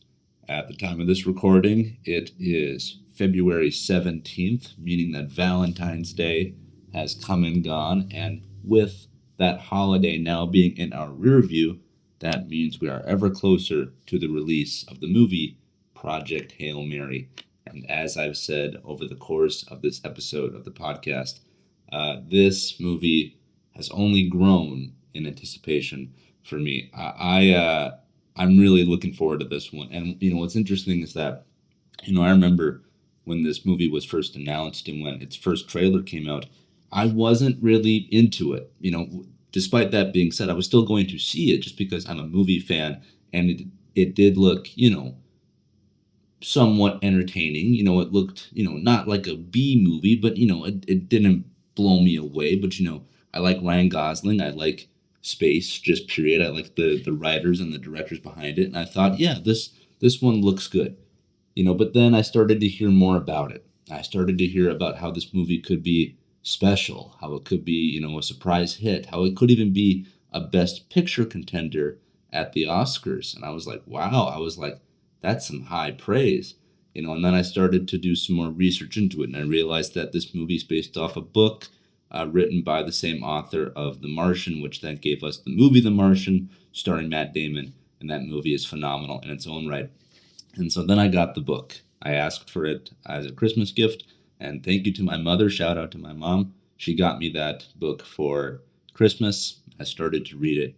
At the time of this recording, it is February 17th, meaning that Valentine's Day has come and gone. And with that holiday now being in our rear view, that means we are ever closer to the release of the movie Project Hail Mary. And as I've said over the course of this episode of the podcast, this movie has only grown in anticipation for me. I'm really looking forward to this one. And what's interesting is that I remember when this movie was first announced and when its first trailer came out, I wasn't really into it. Despite that being said, I was still going to see it just because I'm a movie fan, and it did look somewhat entertaining. It looked not like a B movie, but it didn't blow me away. But I like Ryan Gosling. I like space, just period. I like the writers and the directors behind it, and I thought, yeah, this one looks good. But then I started to hear more about it. I started to hear about how this movie could be special, how it could be, a surprise hit, how it could even be a best picture contender at the Oscars. And I was like, wow, I was like, that's some high praise. And then I started to do some more research into it, and I realized that this movie is based off a book written by the same author of The Martian, which then gave us the movie The Martian, starring Matt Damon, and that movie is phenomenal in its own right. And so then I got the book. I asked for it as a Christmas gift, and thank you to my mother. Shout out to my mom. She got me that book for Christmas. I started to read it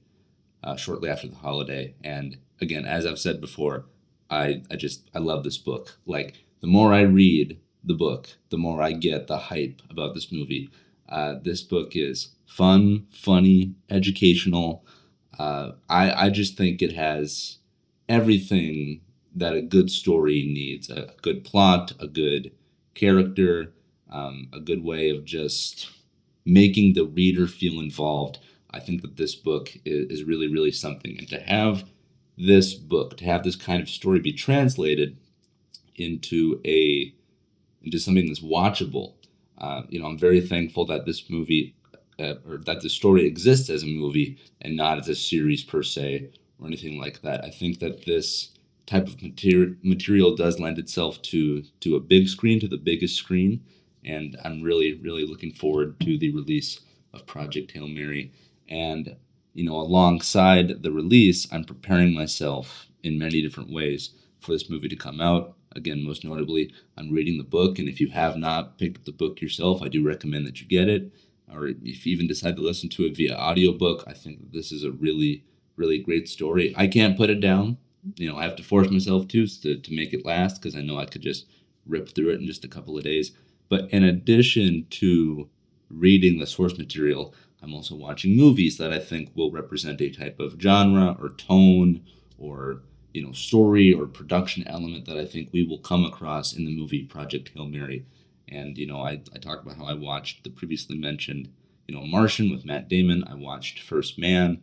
shortly after the holiday. And again, as I've said before, I love this book. Like, the more I read the book, the more I get the hype about this movie. This book is fun, funny, educational. I just think it has everything that a good story needs: a good plot, a good character, a good way of just making the reader feel involved. I think that this book is really, really something. And to have this book, to have this kind of story be translated into something that's watchable, I'm very thankful that this movie or that the story exists as a movie and not as a series per se or anything like that. I think that this type of material does lend itself to a big screen, to the biggest screen, and I'm really, really looking forward to the release of Project Hail Mary. And alongside the release, I'm preparing myself in many different ways for this movie to come out. Again, most notably, I'm reading the book, and if you have not picked up the book yourself, I do recommend that you get it. Or if you even decide to listen to it via audiobook, I think that this is a really, really great story. I can't put it down. I have to force myself to make it last, because I know I could just rip through it in just a couple of days. But in addition to reading the source material, I'm also watching movies that I think will represent a type of genre or tone or story or production element that I think we will come across in the movie Project Hail Mary. And I talked about how I watched the previously mentioned Martian with Matt Damon. I watched First Man,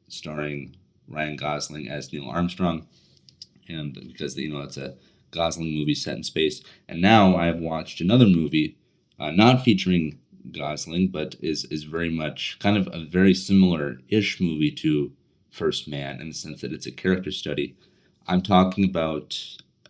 starring Ryan Gosling as Neil Armstrong, and because it's a Gosling movie set in space. And now I have watched another movie, not featuring Gosling, but is very much kind of a very similar-ish movie to First Man, in the sense that it's a character study. I'm talking about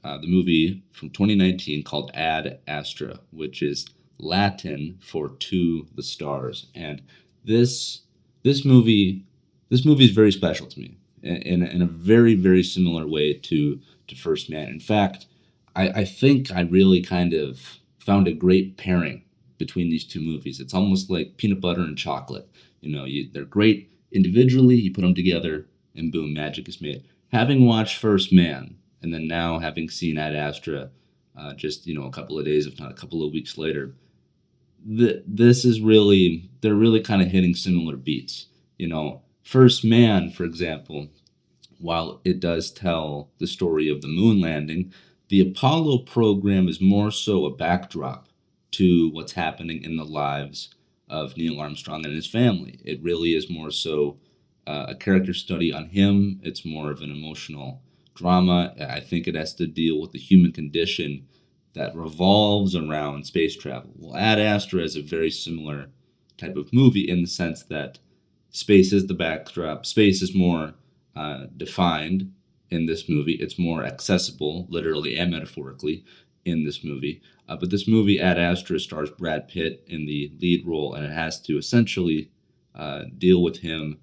the movie from 2019 called Ad Astra, which is Latin for "To the Stars." And this this movie this movie is very special to me in a very, very similar way to First Man. In fact, I think I really kind of found a great pairing between these two movies. It's almost like peanut butter and chocolate. They're great individually. You put them together, and boom, magic is made. Having watched First Man, and then now having seen Ad Astra, just a couple of days, if not a couple of weeks later, this is really they're really kind of hitting similar beats. First Man, for example, while it does tell the story of the moon landing, the Apollo program is more so a backdrop to what's happening in the lives of Neil Armstrong and his family. It really is more so a character study on him. It's more of an emotional drama. I think it has to deal with the human condition that revolves around space travel. Well, Ad Astra is a very similar type of movie in the sense that space is the backdrop. Space is more defined in this movie. It's more accessible, literally and metaphorically, in this movie. But this movie, Ad Astra, stars Brad Pitt in the lead role, and it has to essentially deal with him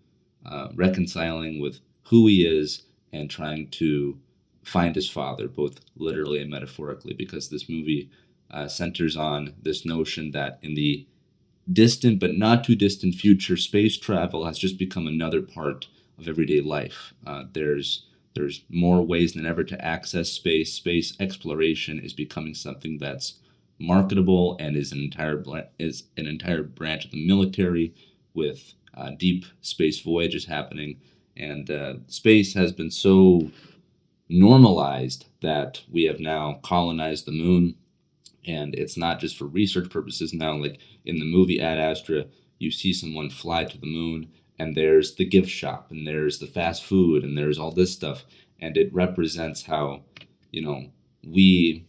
reconciling with who he is and trying to find his father, both literally and metaphorically, because this movie centers on this notion that in the distant but not too distant future, space travel has just become another part of everyday life. There's more ways than ever to access space. Space exploration is becoming something that's marketable and is an entire branch of the military, with deep space voyages happening. And space has been so normalized that we have now colonized the moon, and it's not just for research purposes now. Like in the movie Ad Astra, you see someone fly to the moon, and there's the gift shop, and there's the fast food, and there's all this stuff, and it represents how, you know, we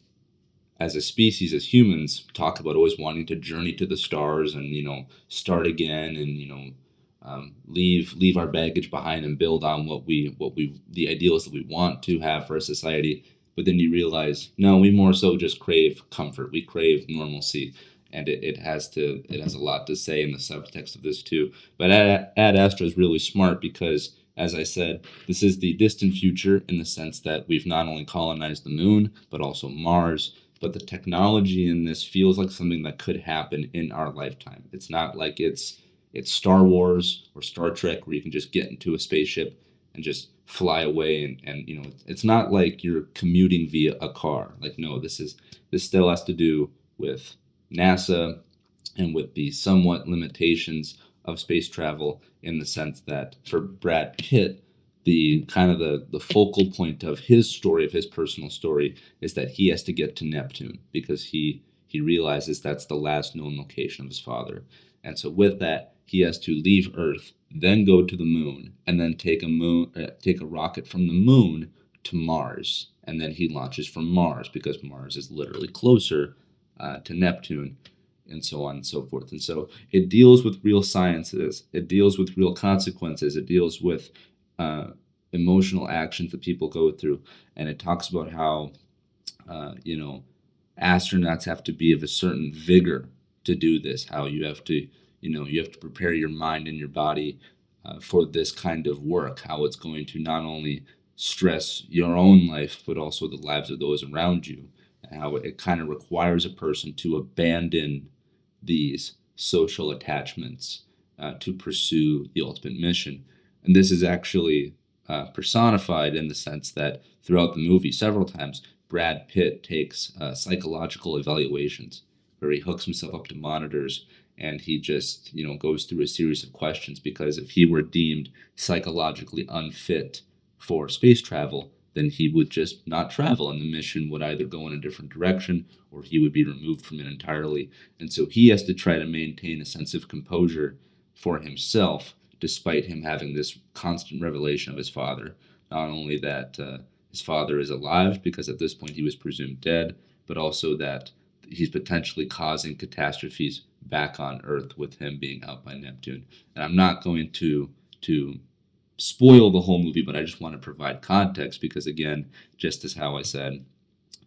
as a species, as humans, talk about always wanting to journey to the stars and start again, and leave our baggage behind and build on what we the ideals that we want to have for a society. But then you realize, no, we more so just crave comfort. We crave normalcy, and it has a lot to say in the subtext of this too. But Ad Astra is really smart because, as I said, this is the distant future in the sense that we've not only colonized the moon but also Mars. But the technology in this feels like something that could happen in our lifetime. It's not like it's Star Wars or Star Trek where you can just get into a spaceship and just fly away, and it's not like you're commuting via a car. Like, no, this still has to do with NASA and with the somewhat limitations of space travel, in the sense that for Brad Pitt, the kind of the focal point of his story, of his personal story, is that he has to get to Neptune because he realizes that's the last known location of his father. And so with that, he has to leave Earth, then go to the moon, and then take a rocket from the moon to Mars, and then he launches from Mars because Mars is literally closer to Neptune, and so on and so forth. And so it deals with real sciences, it deals with real consequences, it deals with uh, emotional actions that people go through, and it talks about how astronauts have to be of a certain vigor to do this. How you have to prepare your mind and your body for this kind of work. How it's going to not only stress your own life but also the lives of those around you. And how it kind of requires a person to abandon these social attachments to pursue the ultimate mission. And this is actually personified in the sense that throughout the movie, several times, Brad Pitt takes psychological evaluations where he hooks himself up to monitors, and he just goes through a series of questions, because if he were deemed psychologically unfit for space travel, then he would just not travel, and the mission would either go in a different direction or he would be removed from it entirely. And so he has to try to maintain a sense of composure for himself, despite him having this constant revelation of his father. Not only that his father is alive, because at this point he was presumed dead, but also that he's potentially causing catastrophes back on Earth with him being out by Neptune. And I'm not going to spoil the whole movie, but I just want to provide context because, again, just as how I said,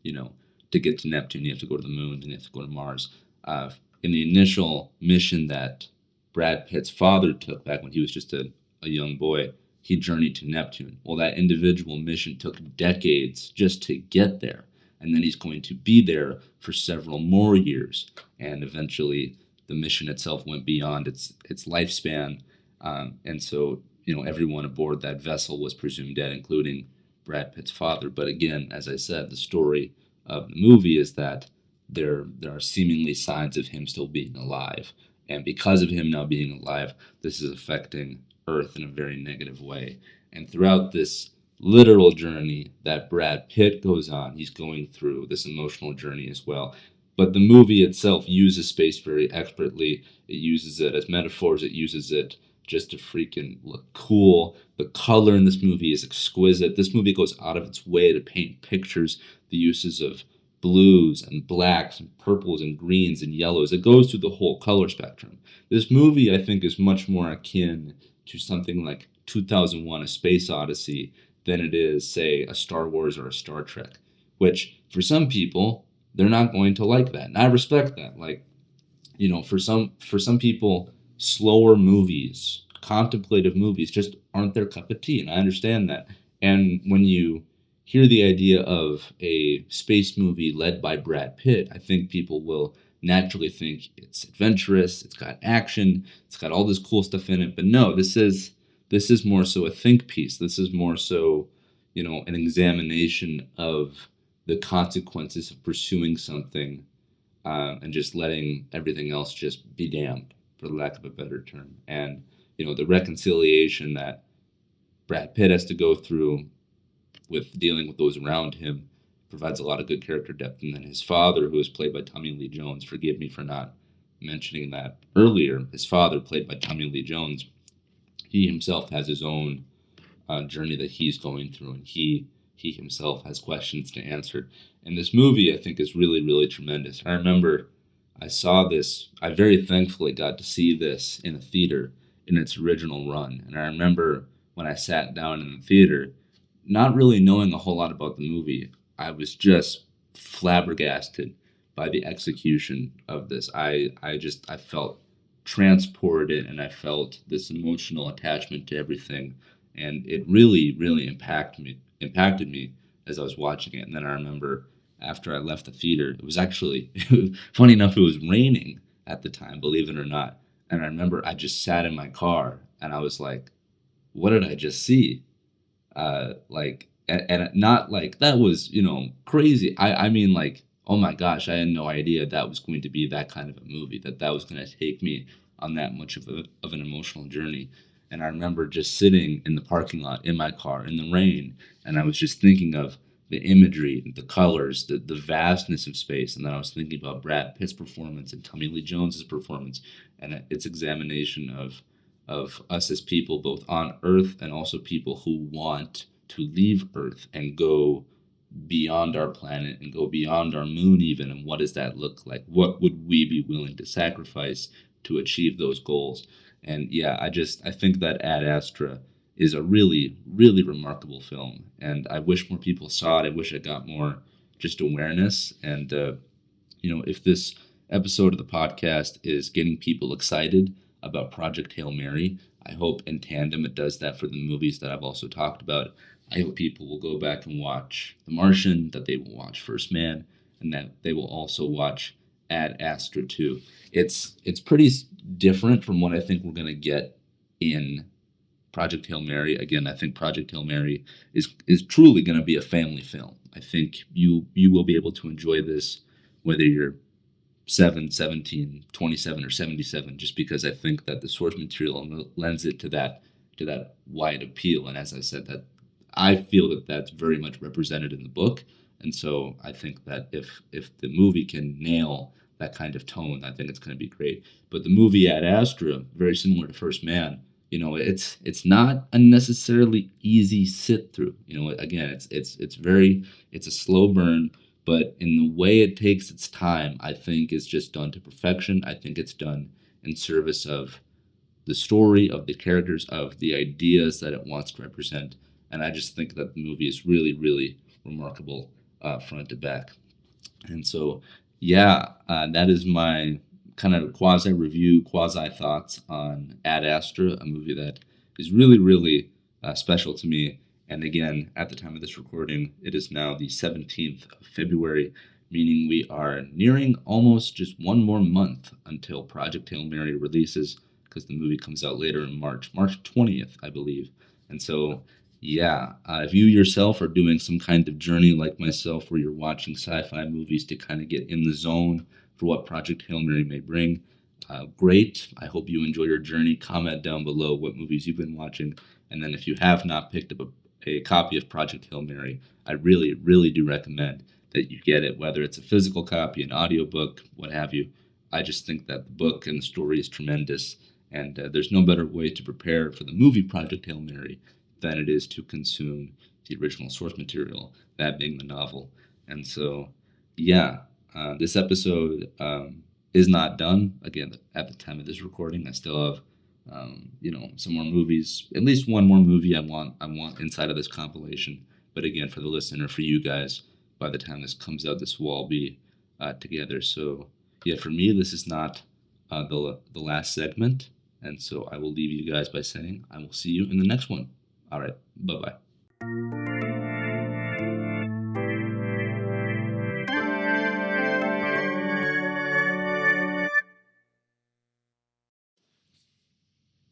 you know, to get to Neptune, you have to go to the moon, and you have to go to Mars. In the initial mission that Brad Pitt's father took back when he was just a young boy, he journeyed to Neptune. Well, that individual mission took decades just to get there. And then he's going to be there for several more years. And eventually, the mission itself went beyond its lifespan. And so, everyone aboard that vessel was presumed dead, including Brad Pitt's father. But again, as I said, the story of the movie is that there are seemingly signs of him still being alive. And because of him now being alive, this is affecting Earth in a very negative way. And throughout this literal journey that Brad Pitt goes on, he's going through this emotional journey as well. But the movie itself uses space very expertly. It uses it as metaphors. It uses it just to freaking look cool. The color in this movie is exquisite. This movie goes out of its way to paint pictures, the uses of blues and blacks and purples and greens and yellows. It goes through the whole color spectrum. This movie, I think, is much more akin to something like 2001: A Space Odyssey than it is, say, a Star Wars or a Star Trek, which for some people, they're not going to like that. And I respect that. Like, for some people, slower movies, contemplative movies just aren't their cup of tea, and I understand that. And when you hear the idea of a space movie led by Brad Pitt, I think people will naturally think it's adventurous, it's got action, it's got all this cool stuff in it. But no, this is more so a think piece. This is more so, an examination of the consequences of pursuing something, and just letting everything else just be damned, for lack of a better term. And, the reconciliation that Brad Pitt has to go through with dealing with those around him provides a lot of good character depth. And then his father, who is played by Tommy Lee Jones, forgive me for not mentioning that earlier, his father, played by Tommy Lee Jones, he himself has his own journey that he's going through, and he himself has questions to answer. And this movie, I think, is really really tremendous. I remember I saw this. I very thankfully got to see this in a theater in its original run, and I remember when I sat down in the theater, not really knowing a whole lot about the movie, I was just flabbergasted by the execution of this. I felt transported, and I felt this emotional attachment to everything, and it really really impacted me as I was watching it. And then I remember after I left the theater, it was actually funny enough, it was raining at the time, believe it or not. And I remember I just sat in my car and I was like, what did I just see? And not like that was crazy. I mean, like, oh my gosh, I had no idea that was going to be that kind of a movie, that was going to take me on that much of an emotional journey. And I remember just sitting in the parking lot in my car in the rain, and I was just thinking of the imagery, the colors, the vastness of space. And then I was thinking about Brad Pitt's performance and Tommy Lee Jones's performance, and its examination of us as people, both on Earth and also people who want to leave Earth and go beyond our planet and go beyond our moon, even. And what does that look like? What would we be willing to sacrifice to achieve those goals? And yeah, I think that Ad Astra is a really, really remarkable film. And I wish more people saw it. I wish it got more just awareness. And, if this episode of the podcast is getting people excited about Project Hail Mary, I hope in tandem it does that for the movies that I've also talked about. I hope people will go back and watch The Martian, that they will watch First Man, and that they will also watch Ad Astra 2. It's pretty different from what I think we're going to get in Project Hail Mary. Again, I think Project Hail Mary is truly going to be a family film. I think you will be able to enjoy this whether you're 7, 17, 27, or 77, just because I think that the source material lends it to that wide appeal. And as I said, that I feel that that's very much represented in the book. And so I think that if the movie can nail that kind of tone, I think it's going to be great. But the movie Ad Astra, very similar to First Man, it's not a necessarily easy sit through. Again, it's a slow burn, but in the way it takes its time, I think is just done to perfection. I think it's done in service of the story, of the characters, of the ideas that it wants to represent. And I just think that the movie is really, really remarkable, front to back. And so, yeah, that is my kind of quasi review, quasi thoughts on Ad Astra, a movie that is really, really special to me. And again, at the time of this recording, it is now the 17th of February, meaning we are nearing almost just one more month until Project Hail Mary releases, because the movie comes out later in March 20th, I believe. And so, yeah, if you yourself are doing some kind of journey like myself, where you're watching sci-fi movies to kind of get in the zone for what Project Hail Mary may bring, great. I hope you enjoy your journey. Comment down below what movies you've been watching, and then if you have not picked up a copy of Project Hail Mary, I really, really do recommend that you get it, whether it's a physical copy, an audiobook, what have you. I just think that the book and the story is tremendous, and there's no better way to prepare for the movie Project Hail Mary than it is to consume the original source material, that being the novel. And so, yeah, this episode is not done. Again, at the time of this recording, I still have, some more movies. At least one more movie I want inside of this compilation. But again, for the listener, for you guys, by the time this comes out, this will all be together. So, yeah, for me, this is not the last segment. And so I will leave you guys by saying I will see you in the next one. All right. Bye-bye.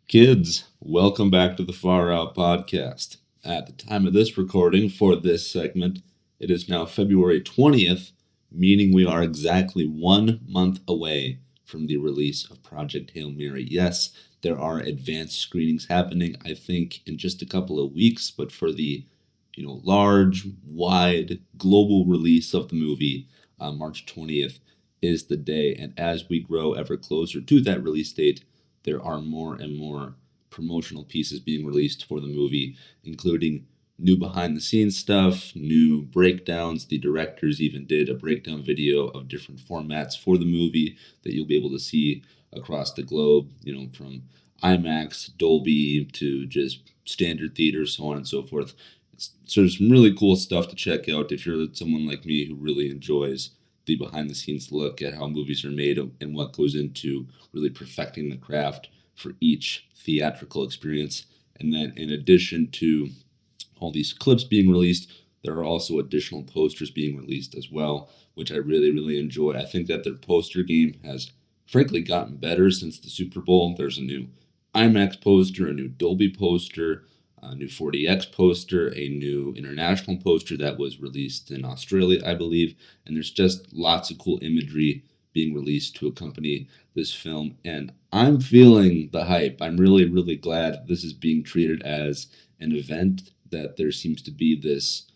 Kids, welcome back to the Far Out Podcast. At the time of this recording for this segment, it is now February 20th, meaning we are exactly 1 month away from the release of Project Hail Mary. Yes, there are advanced screenings happening, I think, in just a couple of weeks, but for the large, wide, global release of the movie, March 20th is the day. And as we grow ever closer to that release date, there are more and more promotional pieces being released for the movie, including new behind the scenes stuff, new breakdowns. The directors even did a breakdown video of different formats for the movie that you'll be able to see across the globe, from IMAX, Dolby to just standard theater, so on and so forth. So there's some really cool stuff to check out if you're someone like me who really enjoys the behind the scenes look at how movies are made and what goes into really perfecting the craft for each theatrical experience. And then in addition to all these clips being released, there are also additional posters being released as well, which I really, really enjoy. I think that their poster game has frankly gotten better since the Super Bowl. There's a new IMAX poster, a new Dolby poster, a new 40X poster, a new international poster that was released in Australia, I believe. And there's just lots of cool imagery being released to accompany this film. And I'm feeling the hype. I'm really, really glad this is being treated as an event, that there seems to be this,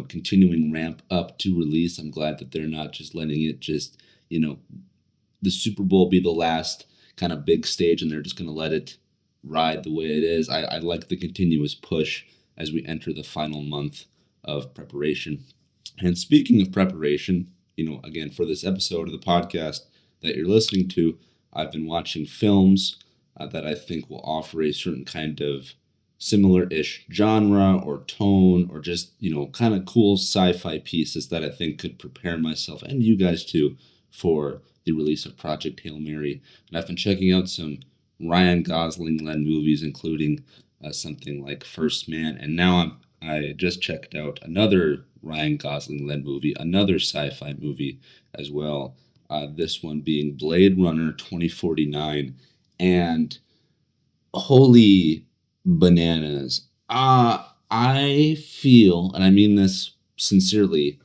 continuing ramp up to release. I'm glad that they're not just letting it just, the Super Bowl be the last kind of big stage and they're just going to let it ride the way it is. I like the continuous push as we enter the final month of preparation. And speaking of preparation, again, for this episode of the podcast that you're listening to, I've been watching films that I think will offer a certain kind of similar-ish genre or tone, or just, kind of cool sci-fi pieces that I think could prepare myself and you guys too for the release of Project Hail Mary. And I've been checking out some Ryan Gosling-led movies, including something like First Man, and now I just checked out another Ryan Gosling-led movie, another sci-fi movie as well. This one being Blade Runner 2049, and holy bananas! I feel, and I mean this sincerely,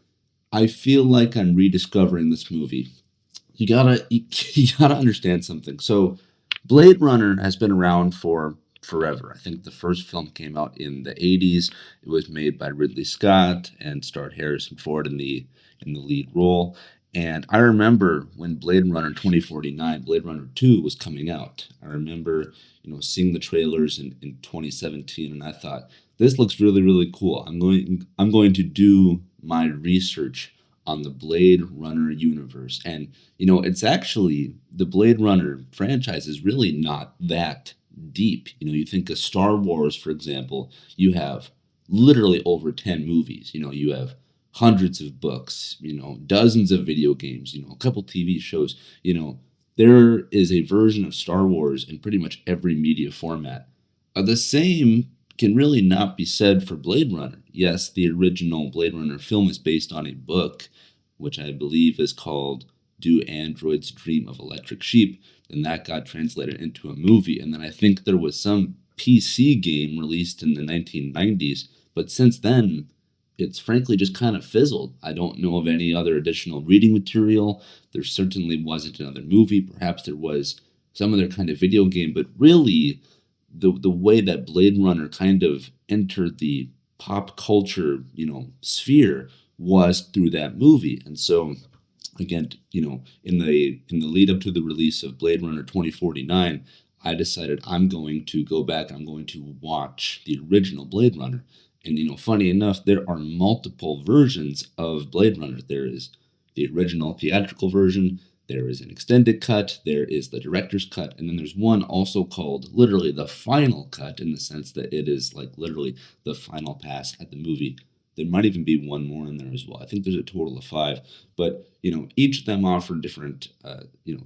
I feel like I'm rediscovering this movie. You gotta understand something. So, Blade Runner has been around for forever. I think the first film came out in the 80s. It was made by Ridley Scott and starred Harrison Ford in the lead role. And I remember when Blade Runner 2049, Blade Runner 2 was coming out. I remember, seeing the trailers in 2017, and I thought, this looks really, really cool. I'm going to do my research on the Blade Runner universe. And, it's actually, the Blade Runner franchise is really not that deep. You think of Star Wars, for example, you have literally over 10 movies. You have hundreds of books, dozens of video games, a couple TV shows. There is a version of Star Wars in pretty much every media format. The same can really not be said for Blade Runner. Yes, the original Blade Runner film is based on a book, which I believe is called Do Androids Dream of Electric Sheep? Then that got translated into a movie. And then I think there was some PC game released in the 1990s. But since then, it's frankly just kind of fizzled. I don't know of any other additional reading material. There certainly wasn't another movie. Perhaps there was some other kind of video game. But really, the way that Blade Runner kind of entered the pop culture, sphere was through that movie. And so, again, in the lead up to the release of Blade Runner 2049, I decided I'm going to go back and I'm going to watch the original Blade Runner. And funny enough, there are multiple versions of Blade Runner. There is the original theatrical version, there is an extended cut, there is the director's cut, and then there's one also called literally the final cut, in the sense that it is like literally the final pass at the movie. There might even be one more in there as well. I think there's a total of 5, but each of them offer different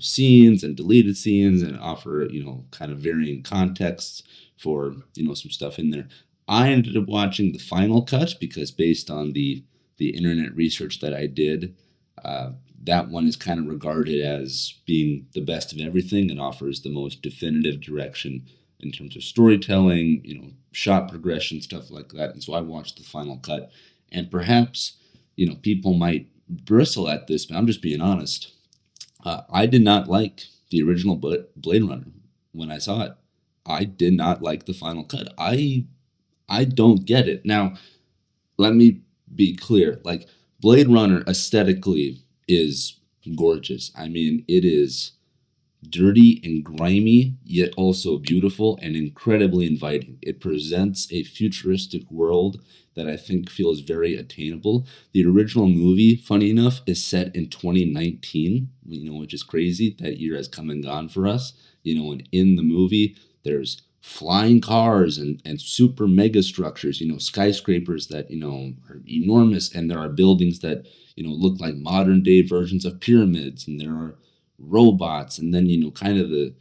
scenes and deleted scenes, and offer kind of varying contexts for some stuff in there. I ended up watching the final cut because, based on the internet research that I did, that one is kind of regarded as being the best of everything and offers the most definitive direction in terms of storytelling, shot progression, stuff like that. And so I watched the final cut, and perhaps, people might bristle at this, but I'm just being honest. I did not like the original Blade Runner when I saw it. I did not like the final cut. I don't get it. Now, let me be clear. Like, Blade Runner aesthetically is gorgeous. I mean, it is dirty and grimy, yet also beautiful and incredibly inviting. It presents a futuristic world that I think feels very attainable. The original movie, funny enough, is set in 2019, which is crazy. That year has come and gone for us. And in the movie, there's flying cars and super mega structures, skyscrapers that, are enormous, and there are buildings that, look like modern day versions of pyramids, and there are robots. And then, kind of the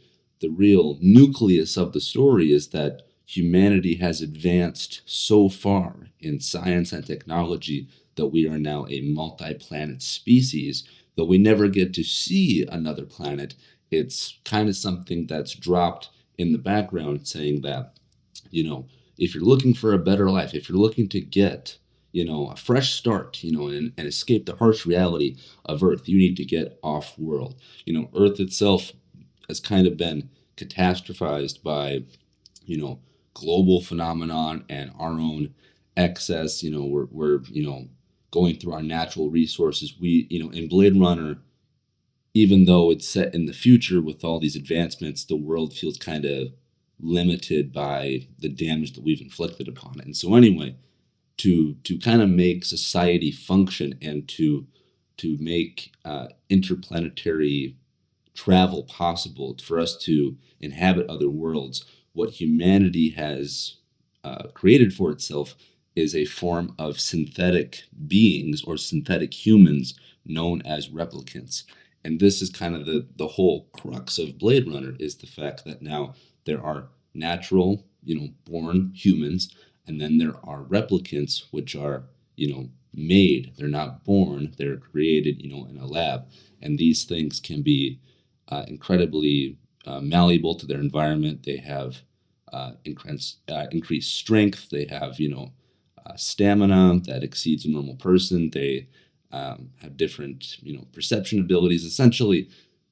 real nucleus of the story is that humanity has advanced so far in science and technology that we are now a multi-planet species, though we never get to see another planet. It's kind of something that's dropped in the background, saying that, you know, if you're looking for a better life, if you're looking to get, a fresh start, and escape the harsh reality of Earth, you need to get off world. Earth itself has kind of been catastrophized by, you know, global phenomenon and our own excess. We're going through our natural resources. We, in Blade Runner, even though it's set in the future with all these advancements, the world feels kind of limited by the damage that we've inflicted upon it. And so anyway, to kind of make society function and to make interplanetary travel possible for us to inhabit other worlds, what humanity has created for itself is a form of synthetic beings or synthetic humans known as replicants. And this is kind of the whole crux of Blade Runner, is the fact that now there are natural, born humans, and then there are replicants, which are, made. They're not born, they're created, in a lab. And these things can be incredibly malleable to their environment. They have increased strength. They have, stamina that exceeds a normal person. They have different, perception abilities. Essentially,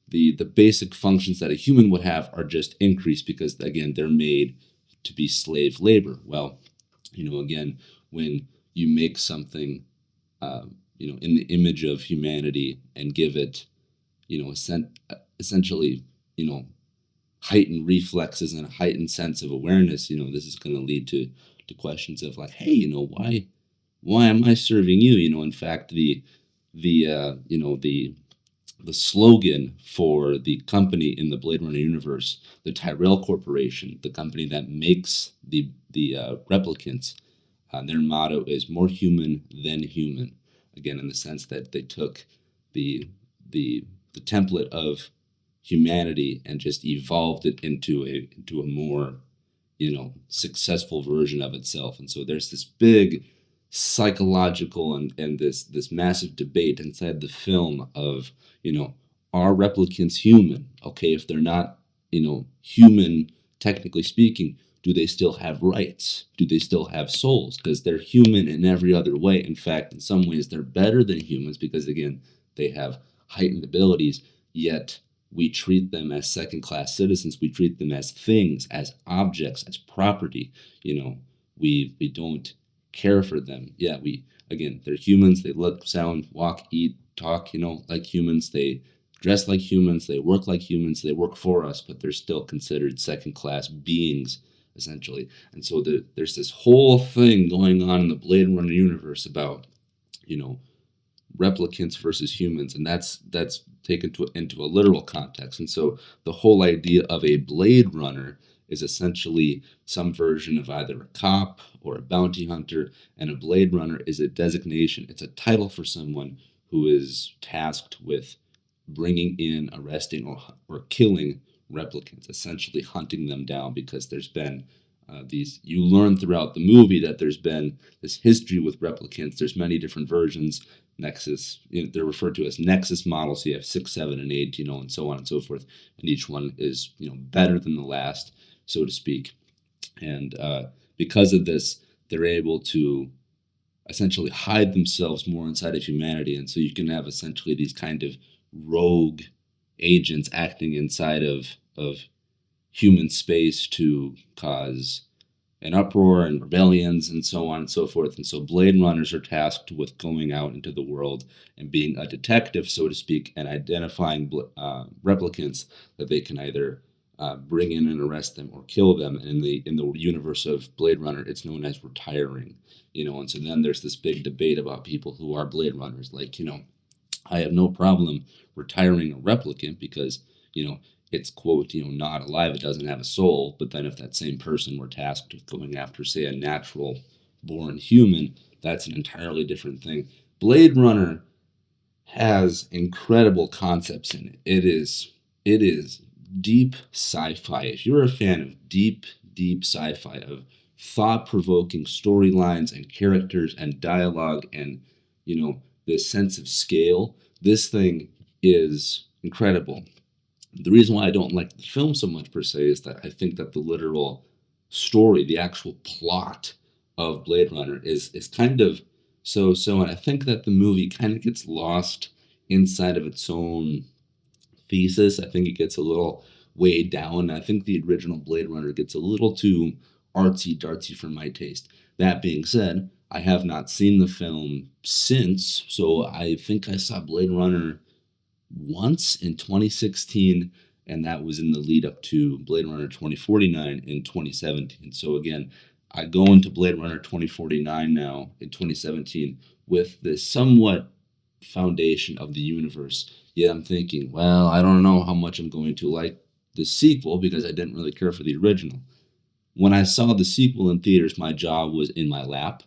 the basic functions that a human would have are just increased because, again, they're made to be slave labor. Well, again, when you make something, in the image of humanity and give it, essentially, heightened reflexes and a heightened sense of awareness, this is going to lead to questions of like, hey, why am I serving you? In fact, the slogan for the company in the Blade Runner universe, the Tyrell Corporation, the company that makes the replicants, their motto is "More human than human." Again, in the sense that they took the the template of humanity and just evolved it into a more, successful version of itself. And so there's this big psychological and this massive debate inside the film of, are replicants human? Okay, if they're not, human, technically speaking, do they still have rights? Do they still have souls? Because they're human in every other way. In fact, in some ways, they're better than humans because, again, they have heightened abilities, yet we treat them as second class citizens. We treat them as things, as objects, as property. We don't care for them. Yeah, again, they're humans. They look, sound, walk, eat, talk, like humans. They dress like humans. They work like humans. They work for us, but they're still considered second class beings, essentially. And so there's this whole thing going on in the Blade Runner universe about, you know, replicants versus humans, and that's taken into a literal context. And so the whole idea of a Blade Runner is essentially some version of either a cop or a bounty hunter, and a Blade Runner is a designation. It's a title for someone who is tasked with bringing in, arresting, or killing replicants, essentially hunting them down, because there's been you learn throughout the movie that there's been this history with replicants. There's many different versions. Nexus, they're referred to as Nexus models. So you have 6, 7, and 8, and so on and so forth. And each one is, better than the last, so to speak. And because of this, they're able to essentially hide themselves more inside of humanity. And so you can have essentially these kind of rogue agents acting inside of human space to cause and uproar and rebellions and so on and so forth. And so Blade Runners are tasked with going out into the world and being a detective, so to speak, and identifying replicants that they can either bring in and arrest them or kill them. And in the universe of Blade Runner, it's known as retiring. And so then there's this big debate about people who are Blade Runners, like I have no problem retiring a replicant because, it's quote, not alive, it doesn't have a soul. But then if that same person were tasked with going after, say, a natural born human, that's an entirely different thing. Blade Runner has incredible concepts in it. It is deep sci-fi. If you're a fan of deep sci-fi, of thought-provoking storylines and characters and dialogue and this sense of scale, this thing is incredible. The reason why I don't like the film so much per se is that I think that the literal story, the actual plot of Blade Runner is kind of so, and I think that the movie kind of gets lost inside of its own thesis. I think it gets a little weighed down. I think the original Blade Runner gets a little too artsy dartsy for my taste. That being said, I have not seen the film since, so I think I saw Blade Runner once in 2016, and that was in the lead up to Blade Runner 2049 in 2017. So again, I go into Blade Runner 2049 now in 2017 with this somewhat foundation of the universe. Yet I'm thinking, well, I don't know how much I'm going to like the sequel because I didn't really care for the original. When I saw the sequel in theaters, my jaw was in my lap.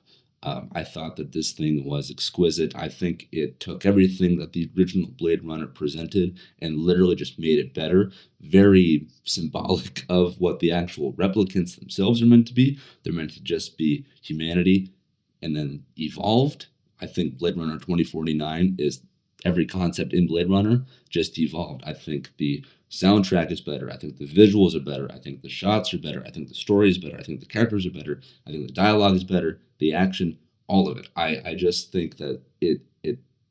I thought that this thing was exquisite. I think it took everything that the original Blade Runner presented and literally just made it better. Very symbolic of what the actual replicants themselves are meant to be. They're meant to just be humanity and then evolved. I think Blade Runner 2049 is every concept in Blade Runner just evolved. I think the soundtrack is better. I think the visuals are better. I think the shots are better. I think the story is better. I think the characters are better. I think the dialogue is better. The action, all of it. I just think that it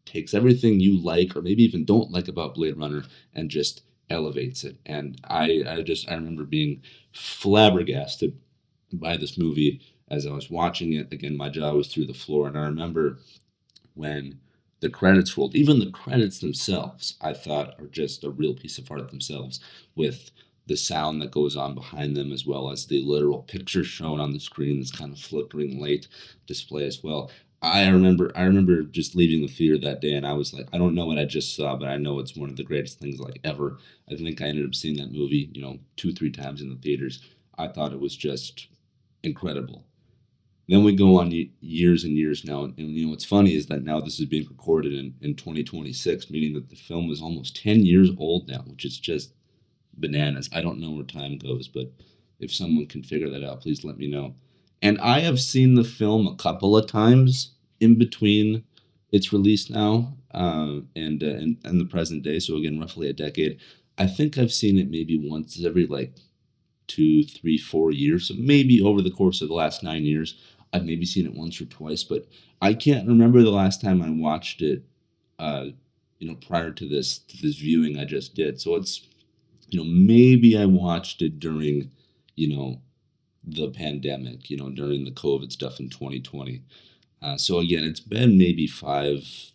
takes everything you like or maybe even don't like about Blade Runner and just elevates it. And I remember being flabbergasted by this movie as I was watching it. Again, my jaw was through the floor, and I remember when the credits rolled. Even the credits themselves, I thought, are just a real piece of art themselves, with the sound that goes on behind them, as well as the literal picture shown on the screen, this kind of flickering light display as well. I remember just leaving the theater that day, and I was like, I don't know what I just saw, but I know it's one of the greatest things like ever. I think I ended up seeing that movie, 2, 3 times in the theaters. I thought it was just incredible. Then we go on years and years now, and what's funny is that now this is being recorded in 2026, meaning that the film is almost 10 years old now, which is just bananas. I don't know where time goes, but if someone can figure that out, please let me know. And I have seen the film a couple of times in between its release now and the present day. So again, roughly a decade. I think I've seen it maybe once every like 2, 3, 4 years. So maybe over the course of the last 9 years, I've maybe seen it once or twice, but I can't remember the last time I watched it. Uh, prior to this viewing I just did. So it's maybe I watched it during you know the pandemic, during the COVID stuff in 2020. So again, it's been maybe 5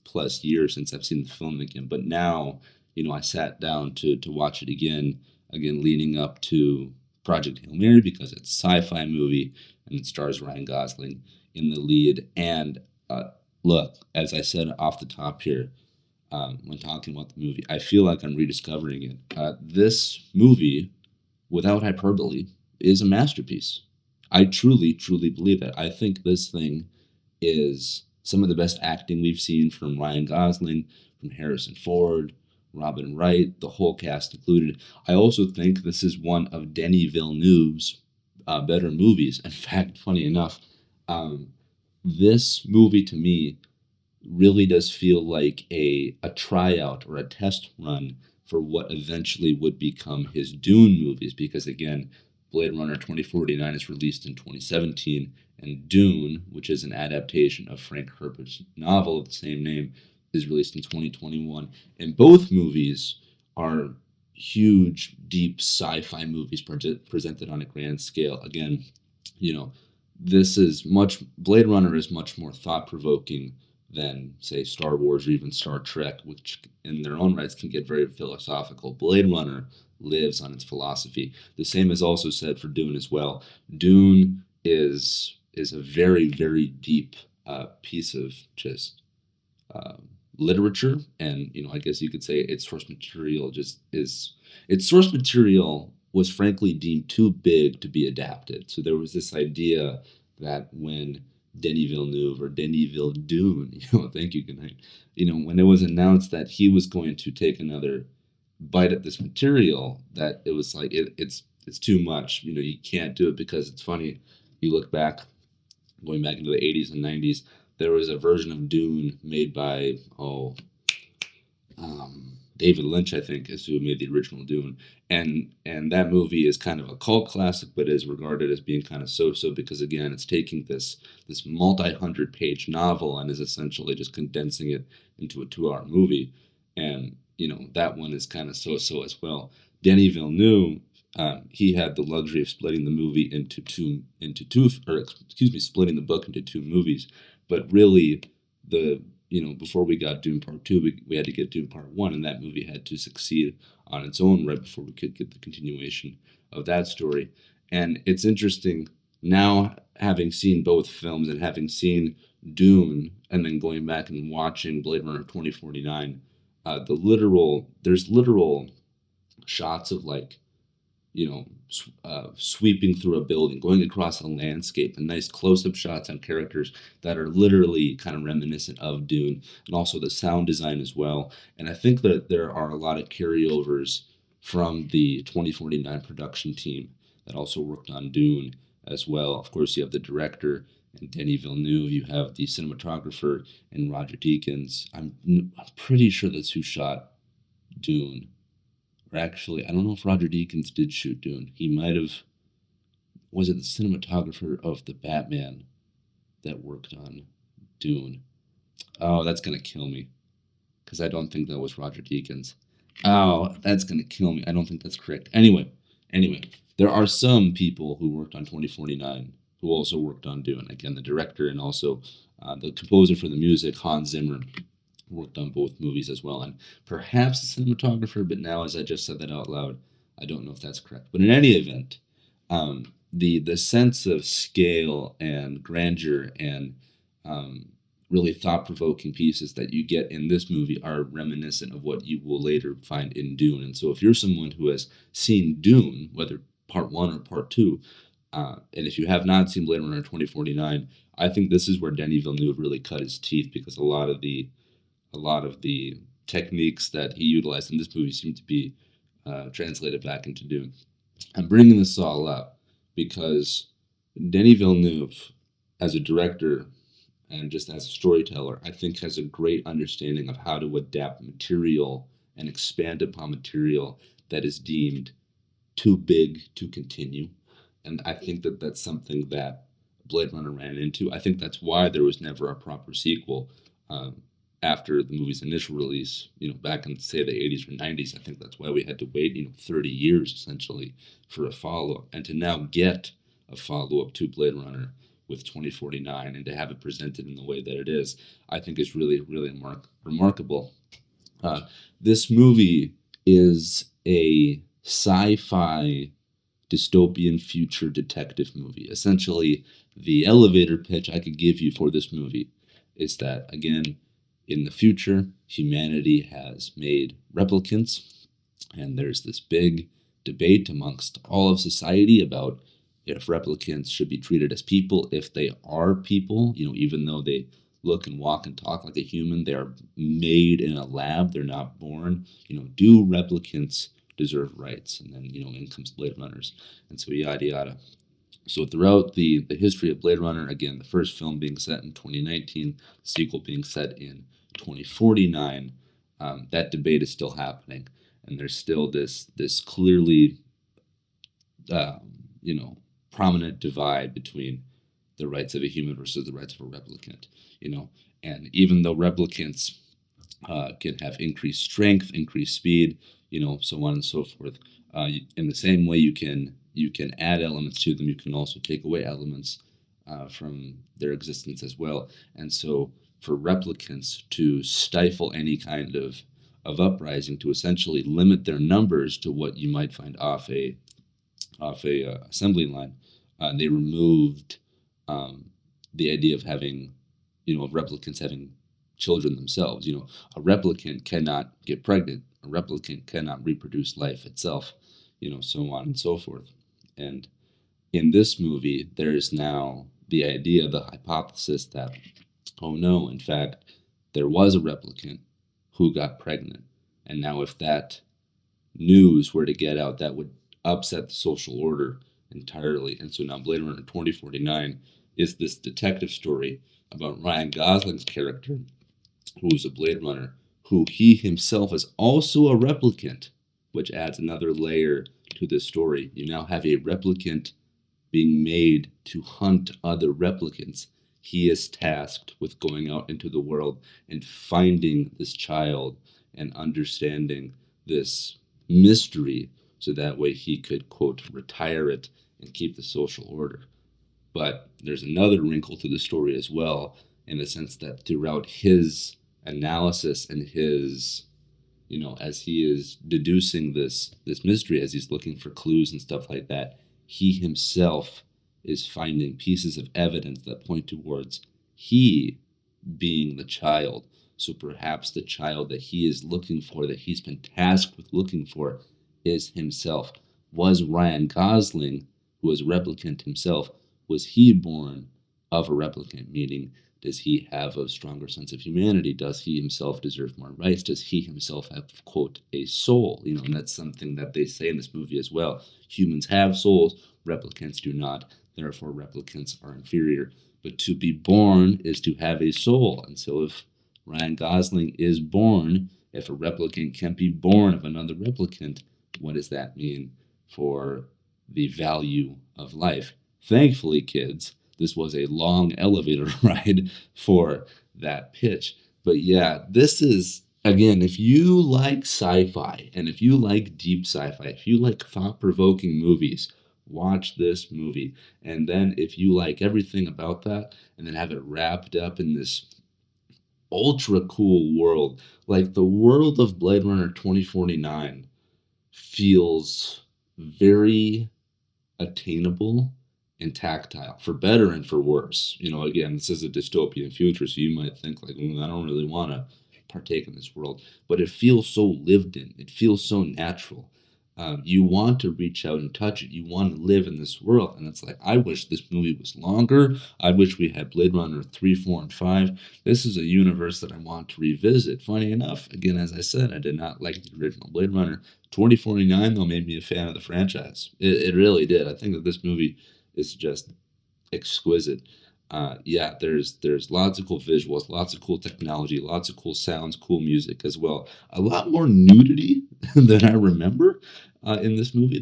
plus years since I've seen the film again. But now, I sat down to watch it again, leading up to Project Hail Mary because it's a sci-fi movie and it stars Ryan Gosling in the lead. And look, as I said off the top here, when talking about the movie, I feel like I'm rediscovering it. This movie, without hyperbole, is a masterpiece. I truly, truly believe that. I think this thing is some of the best acting we've seen from Ryan Gosling, from Harrison Ford, Robin Wright, the whole cast included. I also think this is one of Denis Villeneuve's better movies. In fact, funny enough, um, this movie to me really does feel like a tryout or a test run for what eventually would become his Dune movies. Because again, Blade Runner 2049 is released in 2017, and Dune, which is an adaptation of Frank Herbert's novel of the same name, is released in 2021. And both movies are huge, deep sci fi movies presented on a grand scale. Again, You know, this is much Blade Runner is much more thought provoking than say Star Wars or even Star Trek, which in their own rights can get very philosophical. Blade Runner lives on its philosophy. The same is also said for Dune as well. Dune is a very deep piece of just literature, and I guess you could say its source material just is its source material was frankly deemed too big to be adapted. So there was this idea that when Denis Villeneuve or Denis Villeneuve, thank you, good night, when it was announced that he was going to take another bite at this material, that it was like it's too much. You can't do it because it's funny. You look back, going back into the 80s and 90s, there was a version of Dune made by David Lynch, I think, is who made the original Dune, and that movie is kind of a cult classic, but is regarded as being kind of so-so because again, it's taking this multi-hundred-page novel and is essentially just condensing it into a 2-hour movie, and that one is kind of so-so as well. Denis Villeneuve, he had the luxury of splitting the movie into two, or excuse me, splitting the book into two movies, but really the before we got Dune Part 2, we had to get Dune Part 1, and that movie had to succeed on its own right before we could get the continuation of that story. And it's interesting now, having seen both films and having seen Dune, and then going back and watching Blade Runner 2049, there's literal shots of like sweeping through a building, going across a landscape, and nice close-up shots on characters that are literally kind of reminiscent of Dune, and also the sound design as well. And I think that there are a lot of carryovers from the 2049 production team that also worked on Dune as well. Of course, you have the director and Denis Villeneuve. You have the cinematographer and Roger Deakins. I'm pretty sure that's who shot Dune. Or actually, I don't know if Roger Deakins did shoot Dune. He might have. Was it the cinematographer of the Batman that worked on Dune? Oh, that's gonna kill me because I don't think that was Roger Deakins. Oh, that's gonna kill me. I don't think that's correct. Anyway, there are some people who worked on 2049 who also worked on Dune. Again, the director and also the composer for the music, Hans Zimmer, worked on both movies as well, and perhaps the cinematographer. But now, as I just said that out loud, I don't know if that's correct. But in any event, the sense of scale and grandeur and really thought-provoking pieces that you get in this movie are reminiscent of what you will later find in Dune. And so, if you're someone who has seen Dune, whether Part One or Part Two, and if you have not seen Blade Runner 2049, I think this is where Denis Villeneuve really cut his teeth because a lot of the techniques that he utilized in this movie seem to be translated back into Dune. I'm bringing this all up because Denis Villeneuve, as a director and just as a storyteller, I think has a great understanding of how to adapt material and expand upon material that is deemed too big to continue. And I think that that's something that Blade Runner ran into. I think that's why there was never a proper sequel after the movie's initial release, back in, say, the 80s or 90s. I think that's why we had to wait, 30 years essentially for a follow up. And to now get a follow up to Blade Runner with 2049 and to have it presented in the way that it is, I think is really remarkable. This movie is a sci-fi dystopian future detective movie. Essentially, the elevator pitch I could give you for this movie is that, again, in the future, humanity has made replicants, and there's this big debate amongst all of society about if replicants should be treated as people, if they are people, even though they look and walk and talk like a human, they are made in a lab, they're not born. Do replicants deserve rights? And then, in comes Blade Runners. And so yada yada. So throughout the history of Blade Runner, again, the first film being set in 2019, the sequel being set in 2049, that debate is still happening, and there's still this clearly, uh, you know, prominent divide between the rights of a human versus the rights of a replicant. And even though replicants can have increased strength, increased speed, so on and so forth. In the same way, you can add elements to them. You can also take away elements from their existence as well. And so, for replicants to stifle any kind of uprising, to essentially limit their numbers to what you might find off a assembly line, they removed um, the idea of having, of replicants having children themselves. A replicant cannot get pregnant. A replicant cannot reproduce life itself. So on and so forth. And in this movie, there is now the idea, the hypothesis that, oh no, in fact, there was a replicant who got pregnant. And now, if that news were to get out, that would upset the social order entirely. And so now Blade Runner 2049 is this detective story about Ryan Gosling's character, who is a Blade Runner, who he himself is also a replicant, which adds another layer to this story. You now have a replicant being made to hunt other replicants. He is tasked with going out into the world and finding this child and understanding this mystery so that way he could, quote, retire it and keep the social order. But there's another wrinkle to the story as well, in the sense that throughout his analysis and his, as he is deducing this mystery, as he's looking for clues and stuff like that, he himself is finding pieces of evidence that point towards he being the child. So perhaps the child that he is looking for, that he's been tasked with looking for, is himself. Was Ryan Gosling, who was a replicant himself, was he born of a replicant? Meaning, does he have a stronger sense of humanity? Does he himself deserve more rights? Does he himself have, quote, a soul? And that's something that they say in this movie as well. Humans have souls, replicants do not. Therefore, replicants are inferior. But to be born is to have a soul. And so if Ryan Gosling is born, if a replicant can't be born of another replicant, what does that mean for the value of life? Thankfully, kids, this was a long elevator ride for that pitch. But yeah, this is, again, if you like sci-fi and if you like deep sci-fi, if you like thought-provoking movies, watch this movie. And then if you like everything about that and then have it wrapped up in this ultra cool world, like the world of Blade Runner 2049 feels very attainable and tactile, for better and for worse. Again, this is a dystopian future, so you might think like, I don't really want to partake in this world, but it feels so lived in. It feels so natural. You want to reach out and touch it. You want to live in this world, and it's like, I wish this movie was longer. I wish we had Blade Runner 3, 4, and 5. This is a universe that I want to revisit. Funny enough, again, as I said, I did not like the original Blade Runner. 2049, though, made me a fan of the franchise. It really did. I think that this movie is just exquisite. Yeah, there's lots of cool visuals, lots of cool technology, lots of cool sounds, cool music as well. A lot more nudity than I remember in this movie.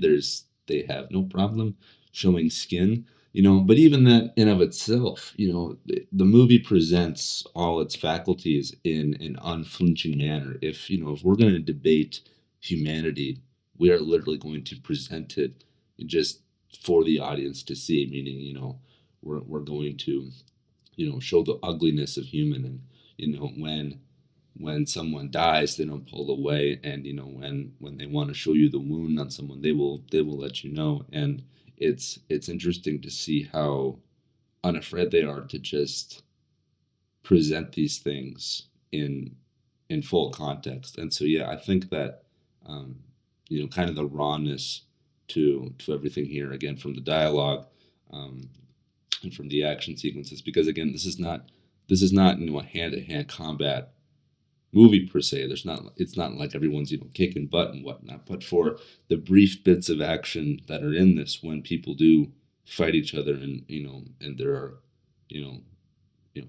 They have no problem showing skin, but even that in of itself, the movie presents all its faculties in an unflinching manner. If we're going to debate humanity, we are literally going to present it just for the audience to see, meaning, we're going to, show the ugliness of human. And, when someone dies, they don't pull away. And, when they want to show you the wound on someone, they will let you know. And it's interesting to see how unafraid they are to just present these things in full context. And so yeah, I think that um, kind of the rawness to everything here, again, from the dialogue, um, and from the action sequences, because again, this is not a hand-to-hand combat movie per se. It's not like everyone's kicking butt and whatnot, but for the brief bits of action that are in this, when people do fight each other, and and there are you know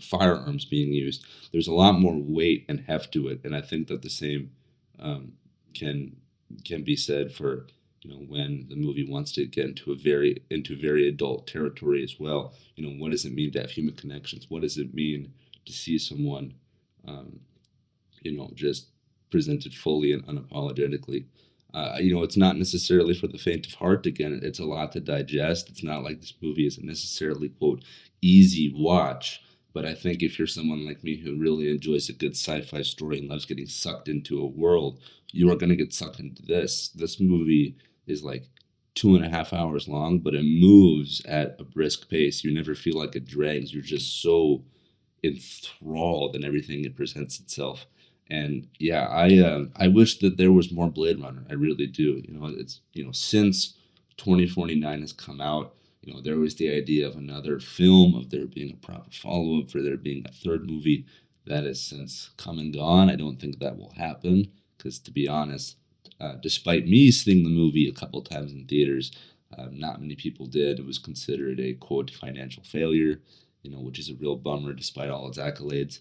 firearms being used, there's a lot more weight and heft to it. And I think that the same um, can can be said for when the movie wants to get into very adult territory as well. What does it mean to have human connections? What does it mean to see someone, just presented fully and unapologetically? It's not necessarily for the faint of heart. Again, it's a lot to digest. It's not like this movie is a necessarily, quote, easy watch. But I think if you're someone like me who really enjoys a good sci-fi story and loves getting sucked into a world, you are going to get sucked into this. This movie is like 2.5 hours long, but it moves at a brisk pace. You never feel like it drags. You're just so enthralled in everything it presents itself. And yeah, I wish that there was more Blade Runner. I really do. It's since 2049 has come out, there was the idea of another film, of there being a proper follow up, for there being a third movie. That has since come and gone. I don't think that will happen because, to be honest, despite me seeing the movie a couple times in theaters, not many people did. It was considered a, quote, financial failure, which is a real bummer despite all its accolades.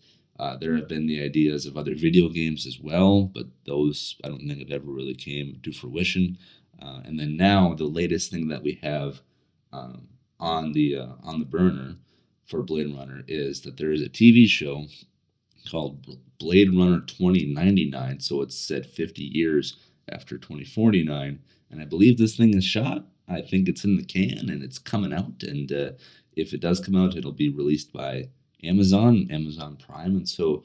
There have been the ideas of other video games as well, but those I don't think have ever really came to fruition. And then now the latest thing that we have um, on the burner for Blade Runner is that there is a TV show called Blade Runner 2099. So it's set 50 years after 2049. And I believe this thing is shot. I think it's in the can and it's coming out. And if it does come out, it'll be released by Amazon Prime. And so,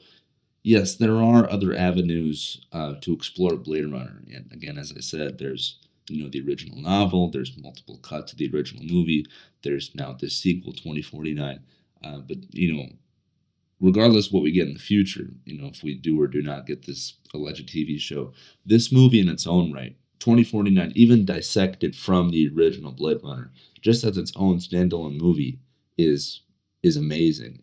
yes, there are other avenues to explore Blade Runner. And again, as I said, there's the original novel. There's multiple cuts of the original movie. There's now this sequel, 2049. But regardless of what we get in the future, if we do or do not get this alleged TV show, this movie in its own right, 2049, even dissected from the original Blade Runner, just as its own standalone movie, is is amazing.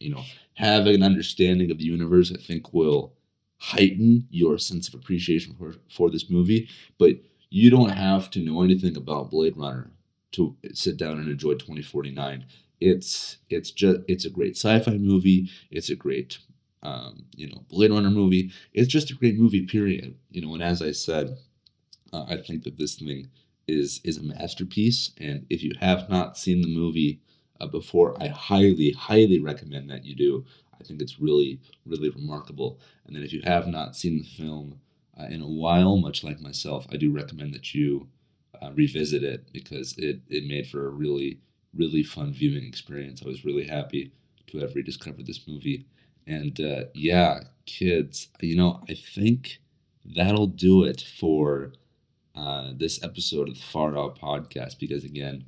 Having an understanding of the universe, I think, will heighten your sense of appreciation for this movie. But you don't have to know anything about Blade Runner to sit down and enjoy 2049. It's a great sci-fi movie. It's a great Blade Runner movie. It's just a great movie, period. And as I said, I think that this thing is a masterpiece. And if you have not seen the movie before, I highly, highly recommend that you do. I think it's really, really remarkable. And then if you have not seen the film in a while, much like myself, I do recommend that you revisit it because it made for a really, really fun viewing experience. I was really happy to have rediscovered this movie. And yeah, kids, I think that'll do it for this episode of the Far Out Podcast because, again,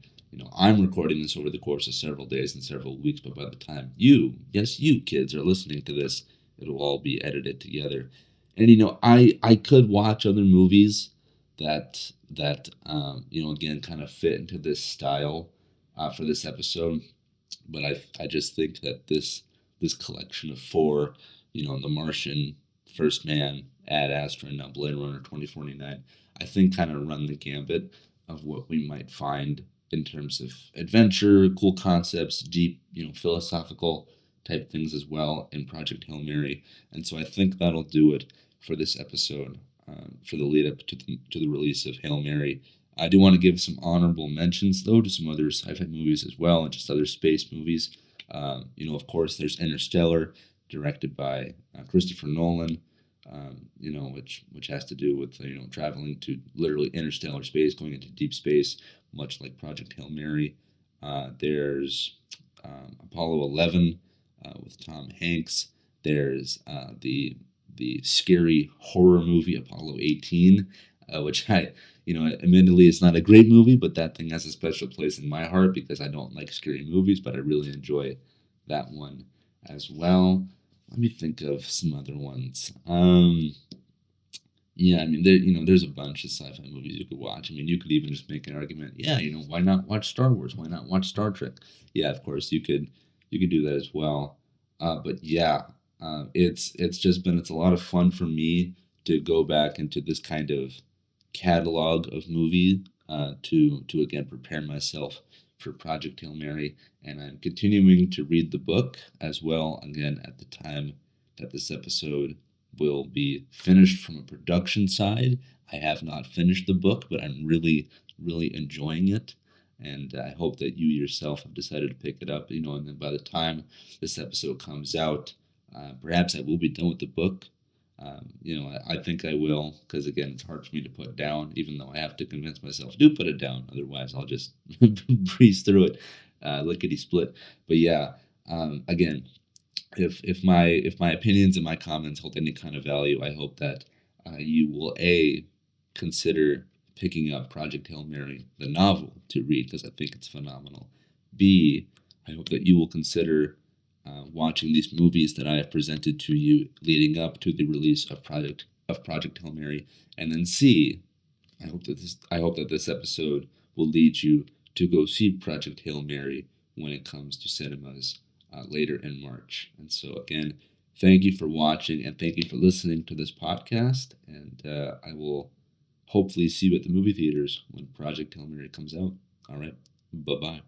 I'm recording this over the course of several days and several weeks, but by the time you, yes, you kids, are listening to this, it'll all be edited together. And I could watch other movies that again kind of fit into this style for this episode, but I just think that this collection of four, The Martian, First Man, Ad Astra, and now Blade Runner 2049, I think kind of run the gambit of what we might find in terms of adventure, cool concepts, deep, philosophical type things as well in Project Hail Mary. And so I think that'll do it for this episode, for the lead up to the release of Hail Mary. I do want to give some honorable mentions, though, to some other sci-fi movies as well, and just other space movies. Of course, there's Interstellar, directed by Christopher Nolan. Which has to do with traveling to literally interstellar space, going into deep space, much like Project Hail Mary. There's Apollo 11 with Tom Hanks. There's the scary horror movie Apollo 18, which admittedly, it's not a great movie, but that thing has a special place in my heart because I don't like scary movies, but I really enjoy that one as well. Let me think of some other ones. Yeah, I mean, there's a bunch of sci-fi movies you could watch. I mean, you could even just make an argument. Yeah, why not watch Star Wars? Why not watch Star Trek? Yeah, of course, you could do that as well. But yeah, it's a lot of fun for me to go back into this kind of catalog of movie to again prepare myself for Project Hail Mary, and I'm continuing to read the book as well. Again, at the time that this episode will be finished from a production side, I have not finished the book, but I'm really, really enjoying it. And I hope that you yourself have decided to pick it up, and then by the time this episode comes out, perhaps I will be done with the book. I think I will, because again, it's hard for me to put down, even though I have to convince myself do put it down. Otherwise, I'll just breeze through it, lickety split. But yeah, again, if my opinions and my comments hold any kind of value, I hope that you will consider picking up Project Hail Mary, the novel, to read because I think it's phenomenal. B, I hope that you will consider watching these movies that I have presented to you leading up to the release of Project Hail Mary, and then C, I hope that this episode will lead you to go see Project Hail Mary when it comes to cinemas later in March. And so again, thank you for watching and thank you for listening to this podcast. And I will hopefully see you at the movie theaters when Project Hail Mary comes out. All right, bye bye.